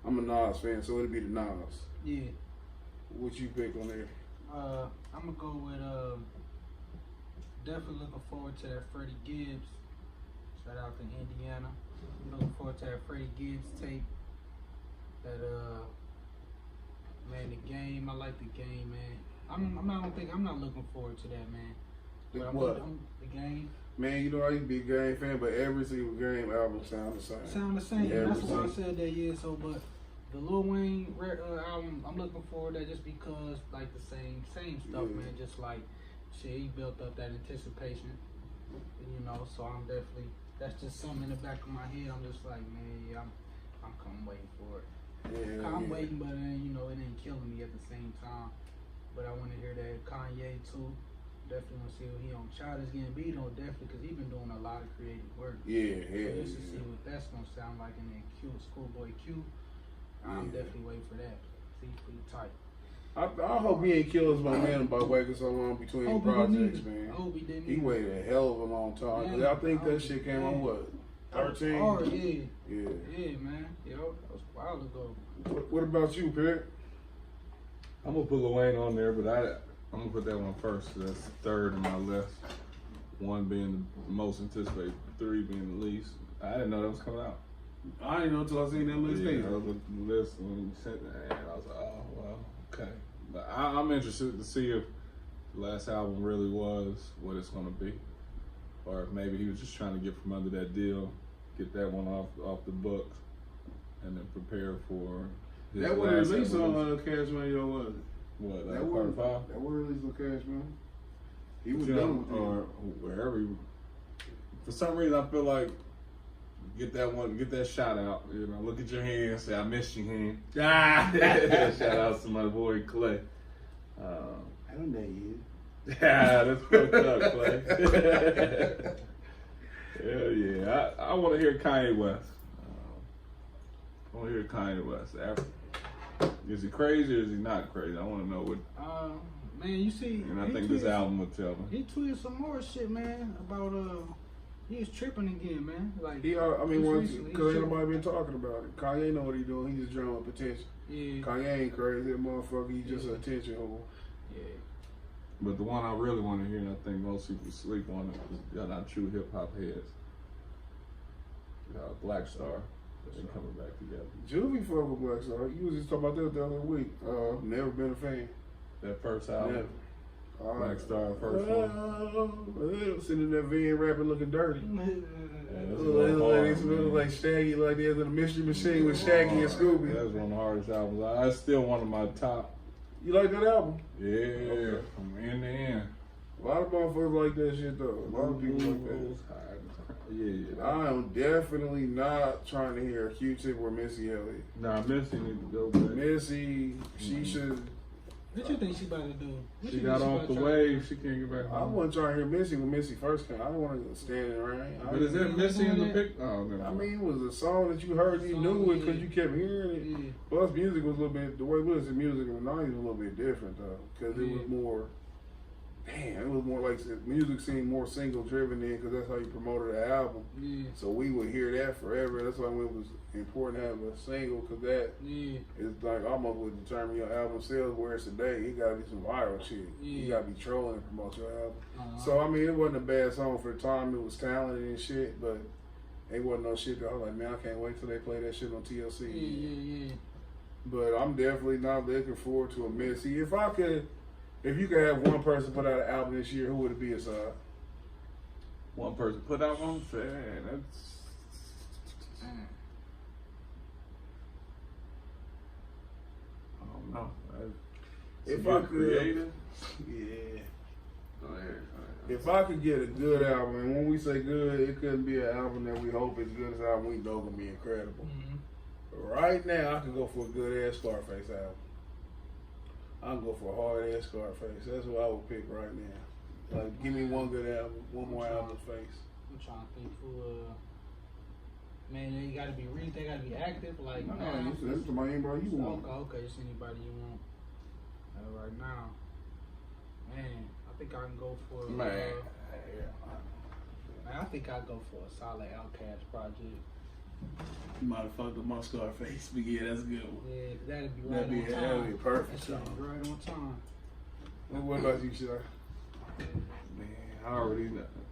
S4: I'm a Nas fan, so it'll be the Nas.
S5: Yeah.
S4: What you pick on there?
S5: I'm gonna go with definitely looking forward to that Freddie Gibbs. Shout out to Indiana. I'm looking forward to that Freddie Gibbs tape. That man, the Game. I like the Game, man. I'm not looking forward to that, man. But the Game.
S4: Man, you know I used to be a Game fan, but every single Game album sound the same.
S5: Sound the same. That's why I said that. Yeah. So, but the Lil Wayne album, I'm looking forward to that just because like the same stuff, man. Just like shit, he built up that anticipation, you know. So I'm definitely that's just something in the back of my head. I'm just like, man, yeah, I'm coming waiting for it. I'm waiting, but you know, it ain't killing me at the same time. But I want to hear that Kanye too. Definitely want to see what he on. Childish Gambino, definitely, because he's been doing a lot of creative work. So just to see what that's gonna sound like in that Schoolboy Q. I'm definitely waiting for that. See, pretty tight.
S4: I hope he ain't killed his momentum by waiting so long between projects, man.
S5: I hope he didn't.
S4: He waited a hell of a long time. Cause I think that shit came on what? 13?
S5: Oh, yeah, man. Yo, that was a while ago.
S4: What about you, Pitt?
S6: I'm gonna put Lil Wayne on there, but I'm gonna put that one first. So that's third on my list. 1 being the most anticipated, 3 being the least. I didn't know that was coming out.
S4: I didn't know until I seen that list.
S6: Yeah, I was looking at the list when you sent that, and I was like, oh well, okay. But I'm interested to see if the last album really was what it's gonna be, or if maybe he was just trying to get from under that deal, get that one off the books, and then prepare for his
S4: that would release on Cash Money, or was it?
S6: What, that part 5?
S4: That would release on Cash Money. He was
S6: done
S4: with
S6: or wherever. For some reason, I feel like get that shot out. You know, look at your hand, say I missed your hand. Shout out to my boy Clay.
S4: I don't know you.
S6: Yeah, that's fucked up, Clay. Hell yeah. I want to hear Kanye West. I want to hear Kanye West. Is he crazy or is he not crazy? I want to know what.
S5: Man, you see.
S6: And I think this album would tell me.
S5: He tweeted some more shit, man, about he was tripping again, man. Like
S4: because ain't nobody been talking about it. Kanye know what he doing. He just drawing up attention.
S5: Yeah.
S4: Kanye ain't crazy, that motherfucker. He just an attention whore.
S5: Yeah.
S6: But the one I really want to hear, and I think most people sleep on it, is y'all not true hip hop heads. Black Star. They coming back together.
S4: Juvie fuck with Black Star. You was just talking about that the other week. Never been a fan.
S6: That first album.
S4: Never.
S6: Black Star, first one.
S4: Sitting in that van rapping looking dirty.
S6: That's
S4: Look like Shaggy, like there's a Mystery Machine with Shaggy and Scooby.
S6: That's one of the hardest albums. That's still one of my top.
S4: You like that album?
S6: Yeah, from end to end.
S4: A lot of motherfuckers like that shit though. A lot of people like that.
S6: Yeah.
S4: I am definitely not trying to hear a Q-Tip or Missy Elliott.
S6: Nah, Missy need to go back.
S4: Missy, she should.
S5: What you think she about to do?
S6: She got off the wave. She can't get back
S4: I
S6: home.
S4: wasn't trying to hear Missy when Missy first came. I didn't want to stand in the rain.
S6: But is that Missy in the pic? Oh, never
S4: I
S6: mind.
S4: mean, it was a song that you heard, you knew it because you kept hearing it.
S5: Yeah.
S4: Plus, music was a little bit, the way we listen to music in the 90s was a little bit different, though. Because it was more, it was more like, music seemed more single driven then, because that's how you promoted the album.
S5: Yeah.
S4: So we would hear that forever. That's why it was important to have a single, because that is like almost would determine your album sales, where it's today. It got to be some viral shit. You got to be trolling and promote your album. So, I mean, it wasn't a bad song for the time. It was talented and shit, but it wasn't no shit that I was like, man, I can't wait till they play that shit on TLC.
S5: Yeah.
S4: But I'm definitely not looking forward to a Missy. If you could have one person put out an album this year, who would it be aside?
S6: One person put out one fan. That's. I don't know.
S4: If I could,
S6: creative.
S4: yeah.
S6: Go ahead.
S4: If I could get a good album, and when we say good, it couldn't be an album that we hope is good as an album we know gonna be incredible. Right now, I could go for a good ass Scarface album. I'll go for a hard ass Scarface. That's what I would pick right now. Like, give me one good album, one more album face.
S5: I'm trying to think who. Man, they gotta be they gotta be active. Like,
S4: No, you said it's about anybody you want.
S5: Okay, it's anybody you want. Right now, man, I think I can go for. Man, I think I'd go for a solid Outkast project.
S7: You might have fucked up my Scarface, but yeah, that's a good one.
S5: Yeah, that'd be right on time.
S4: That'd be a perfect
S5: That
S4: song.
S5: shit be right on time.
S4: What about you, Shy?
S6: Man, I already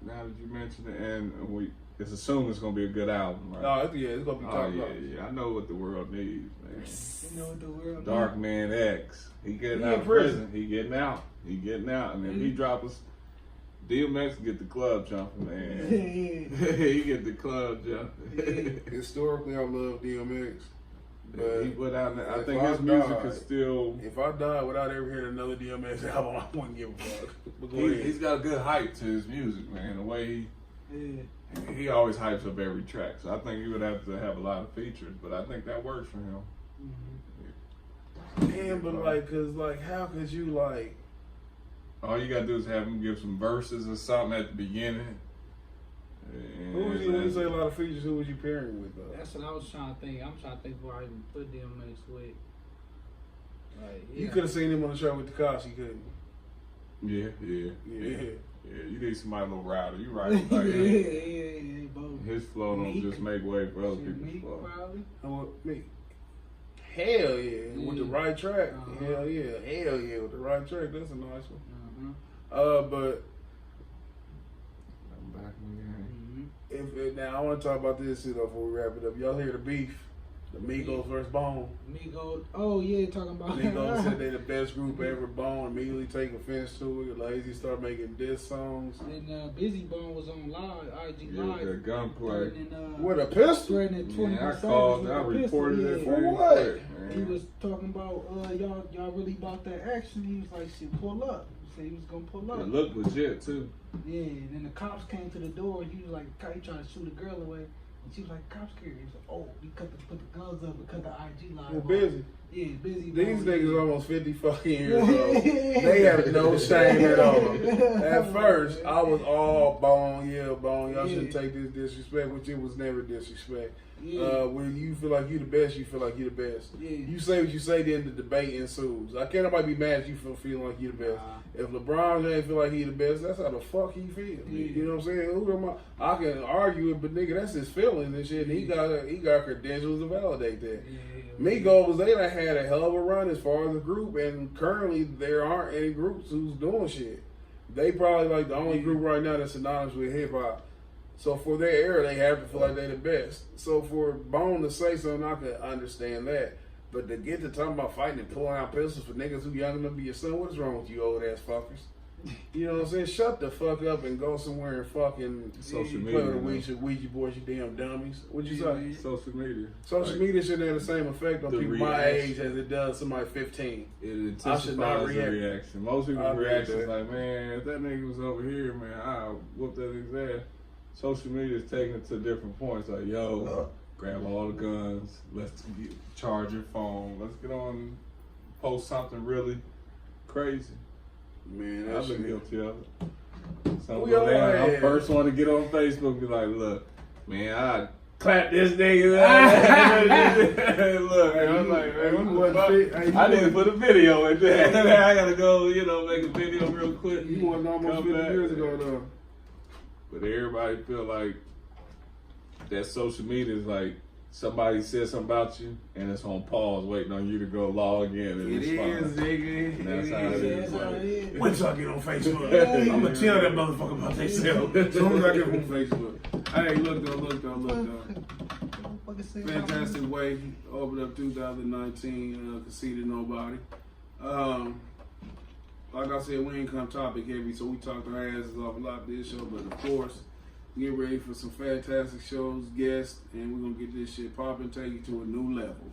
S6: now that you mentioned it, and it's assumed it's gonna be a good album, right?
S4: No, it's gonna be top notch.
S6: Yeah. I know what the world needs, man.
S5: You know what the world
S6: Dark Man X. He getting
S4: He
S6: out
S4: in
S6: of
S4: prison.
S6: prison. He getting out. And then he drop us. DMX get the club jumping, man. He get the club jumping.
S4: Historically, I love DMX. But
S6: he put out. I
S4: if
S6: think
S4: I
S6: his music
S4: died-
S6: is still.
S4: If I died without ever hearing another DMX album, I wouldn't give a fuck. But go ahead.
S6: He's got a good hype to his music, man. The way he always hypes up every track. So I think he would have to have a lot of features, but I think that works for him.
S4: Damn, but like, cause like, how could you like?
S6: All you gotta do is have him give some verses or something at the beginning.
S4: Who was you, when you say a lot of features, who was you pairing with though?
S5: That's what I was trying to think. I'm trying to think before I even put DMX with. Like,
S4: You could have seen him on the show with Tekashi, couldn't you?
S6: Yeah. You need somebody a little router. You right. Like,
S5: yeah, both.
S6: his flow don't just make way for other people's
S5: Meek,
S6: flow.
S5: probably.
S4: Me. Hell yeah, with the right track. Hell yeah, with the right track. That's a nice one. But
S6: I'm back in the game.
S4: if now I want to talk about this too though before we wrap it up. Y'all hear the beef? The Migos versus Bone.
S5: Migos. Oh yeah, talking about.
S4: Migos said they the best group ever. Bone immediately take offense to it. Lazy start making diss songs.
S5: And Busy Bone was on live, IG Live.
S6: Yeah, gunplay.
S4: With a pistol?
S5: Threatening 20
S6: I called. I reported it
S4: For what?
S5: He was talking about y'all really bought that action. He was like, shit, pull up. He said he was gonna pull up.
S6: It looked legit too.
S5: Yeah, and then the cops came to the door. He was like, he trying to shoot a girl away. And she was like, cops scared. He was like, oh, we put the guns up because the IG Live.
S4: They're busy.
S5: Yeah, Busy.
S4: These niggas almost 50 fucking years old. They have no shame at all. At first, I was all Bone. Y'all shouldn't take this disrespect, which it was never disrespect. When you feel like you the best, you feel like you the best. You say what you say, then the debate ensues. I can't nobody be mad at you for feeling like you the best. If LeBron James feel like he the best, that's how the fuck he feel. You know what I'm saying? Who am I can argue it, but nigga, that's his feelings and shit. And he got credentials to validate that. Migos, they done had a hell of a run as far as a group, and currently there aren't any groups who's doing shit. They probably like the only group right now that's synonymous with hip hop. So for their era, they have to feel like they the best. So for Bone to say something, I can understand that. But to get to talking about fighting and pulling out pistols for niggas who young enough to be your son, what is wrong with you old ass fuckers? You know what I'm saying? Shut the fuck up and go somewhere and fucking
S6: Social
S4: play
S6: media,
S4: with the Ouija boards, you damn dummies. What'd you say?
S6: Social media.
S4: Social media shouldn't have the same effect on
S6: The
S4: people my
S6: reaction.
S4: age as it does somebody 15.
S6: It
S4: I should not
S6: intensifies the
S4: react.
S6: reaction. Most people's
S4: I agree with
S6: reaction is
S4: that.
S6: like, man, if that nigga was over here, man, I'll whoop that nigga's ass. Social media is taking it to different points. Like, yo, grab all the guns. Let's charge your phone. Let's get on, post something really crazy.
S4: Man, that
S6: I've been
S4: shit.
S6: guilty of it. So
S4: We all
S6: I'm
S4: have.
S6: first one to get on Facebook and be like, look, man, I clap this nigga. Look,
S4: Hey,
S6: I'm
S4: you-
S6: like,
S4: hey,
S6: man,
S4: you
S6: what the
S4: wasn't
S6: fuck?
S4: fit. Hey, you
S6: I need to
S4: wasn't-
S6: put a video in there. I gotta go, make a video real quick.
S4: You wasn't almost
S6: Come
S4: 50
S6: back.
S4: years ago, though.
S6: But everybody feel like that social media is like somebody said something about you and it's on pause waiting on you to go log in and
S4: It
S6: respond.
S4: is, nigga.
S6: And that's
S4: It
S6: how it
S4: is.
S6: is. Like,
S4: Wait till I get on Facebook. I'm gonna tell that motherfucker about themselves. As soon as I get on Facebook. Hey, look though. Fantastic way. Opened up 2019. Conceited Knowbody. Like I said, we ain't come topic heavy, so we talked our asses off a lot this show. But of course, get ready for some fantastic shows, guests, and we're gonna get this shit popping, take you to a new level.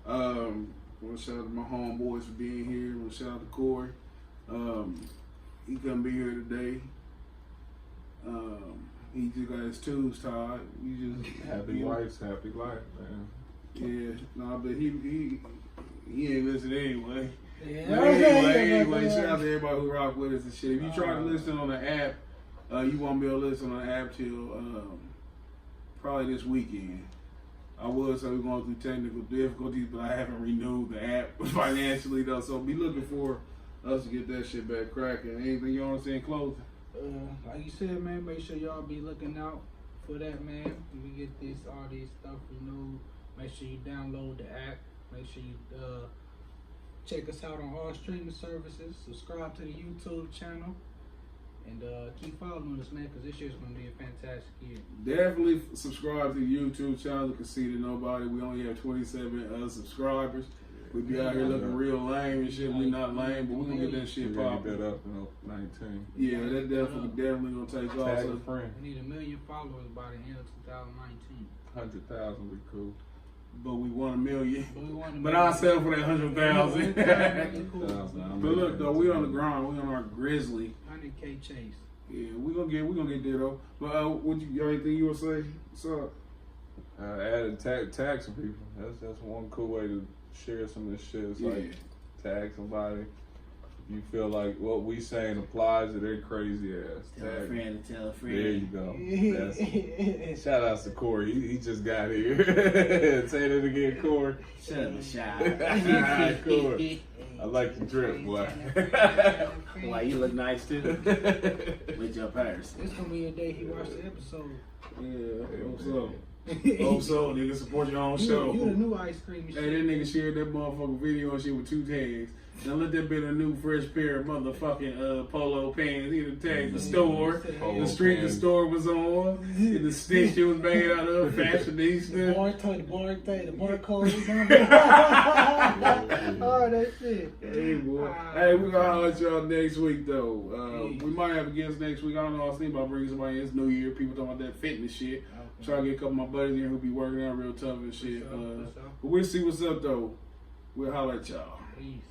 S4: I want to shout out to my homeboys for being here. I want to shout out to Corey. He couldn't be here today. He just got his tubes tied. We just
S6: happy wives, happy life, man.
S4: Yeah, nah, but he ain't listen anyway.
S5: Yeah.
S4: But anyway, shout out to everybody who rock with us and shit. If you try to listen on the app, you won't be able to listen on the app till probably this weekend. I would say we're going through technical difficulties, but I haven't renewed the app financially though, so be looking for us to get that shit back cracking. Anything you want to say in closing?
S5: Like you said, man, make sure y'all be looking out for that, man. When we get all these stuff renewed, make sure you download the app. Make sure you check us out on all streaming services. Subscribe to the YouTube channel. And keep following us, man, because this year's going to be a fantastic year.
S4: Definitely subscribe to the YouTube channel, Conceited Knowbody. We only have 27 subscribers. We be out here looking real lame and shit. We not lame, but we gonna get that shit
S6: We're gonna
S4: popping.
S6: get that up in 19.
S4: Yeah, that definitely gonna take off.
S6: Tag
S4: So,
S6: a friend.
S5: We need 1 million followers by the end of 2019.
S6: 100,000 would be cool.
S4: but we want 1 million.
S5: But we want to
S4: But I'll settle for that 100,000.
S5: cool.
S4: But look though, we on the grind. We on our grizzly.
S5: 100K chase.
S4: Yeah, we gonna get there though. But what you anything you wanna say? So
S6: Add tag some people. That's one cool way to share some of this shit. It's like tag somebody. If you feel like what we saying applies to their crazy ass.
S7: Tell a friend to tell a friend.
S6: There you go. That's, shout out to Corey. He just got here. Say that again, Corey.
S7: Shut up, shy.
S6: Corey. I like the drip, boy.
S7: Why you look nice too with your purse.
S5: It's gonna be a day he watched the episode.
S4: yeah, hope so. Hope so, nigga. Support your own show.
S5: You the new ice cream
S4: Hey,
S5: shit.
S4: that nigga shared that motherfucking video and shit with 2 tags. Now let that be a new fresh pair of motherfucking polo pants. He done tagged the store, the street the store was on, and the stitch it was made out of, fashionista.
S5: The barcode is on Oh, that shit.
S4: Hey boy. Hey, we gonna holler at y'all next week though. We might have a guest next week. I don't know. I was thinking about bringing somebody in. It's New Year. People talking about that fitness shit. Try to get a couple of my buddies in here who be working out real tough and shit. But we'll see what's up though. We'll holler at y'all.
S5: Peace.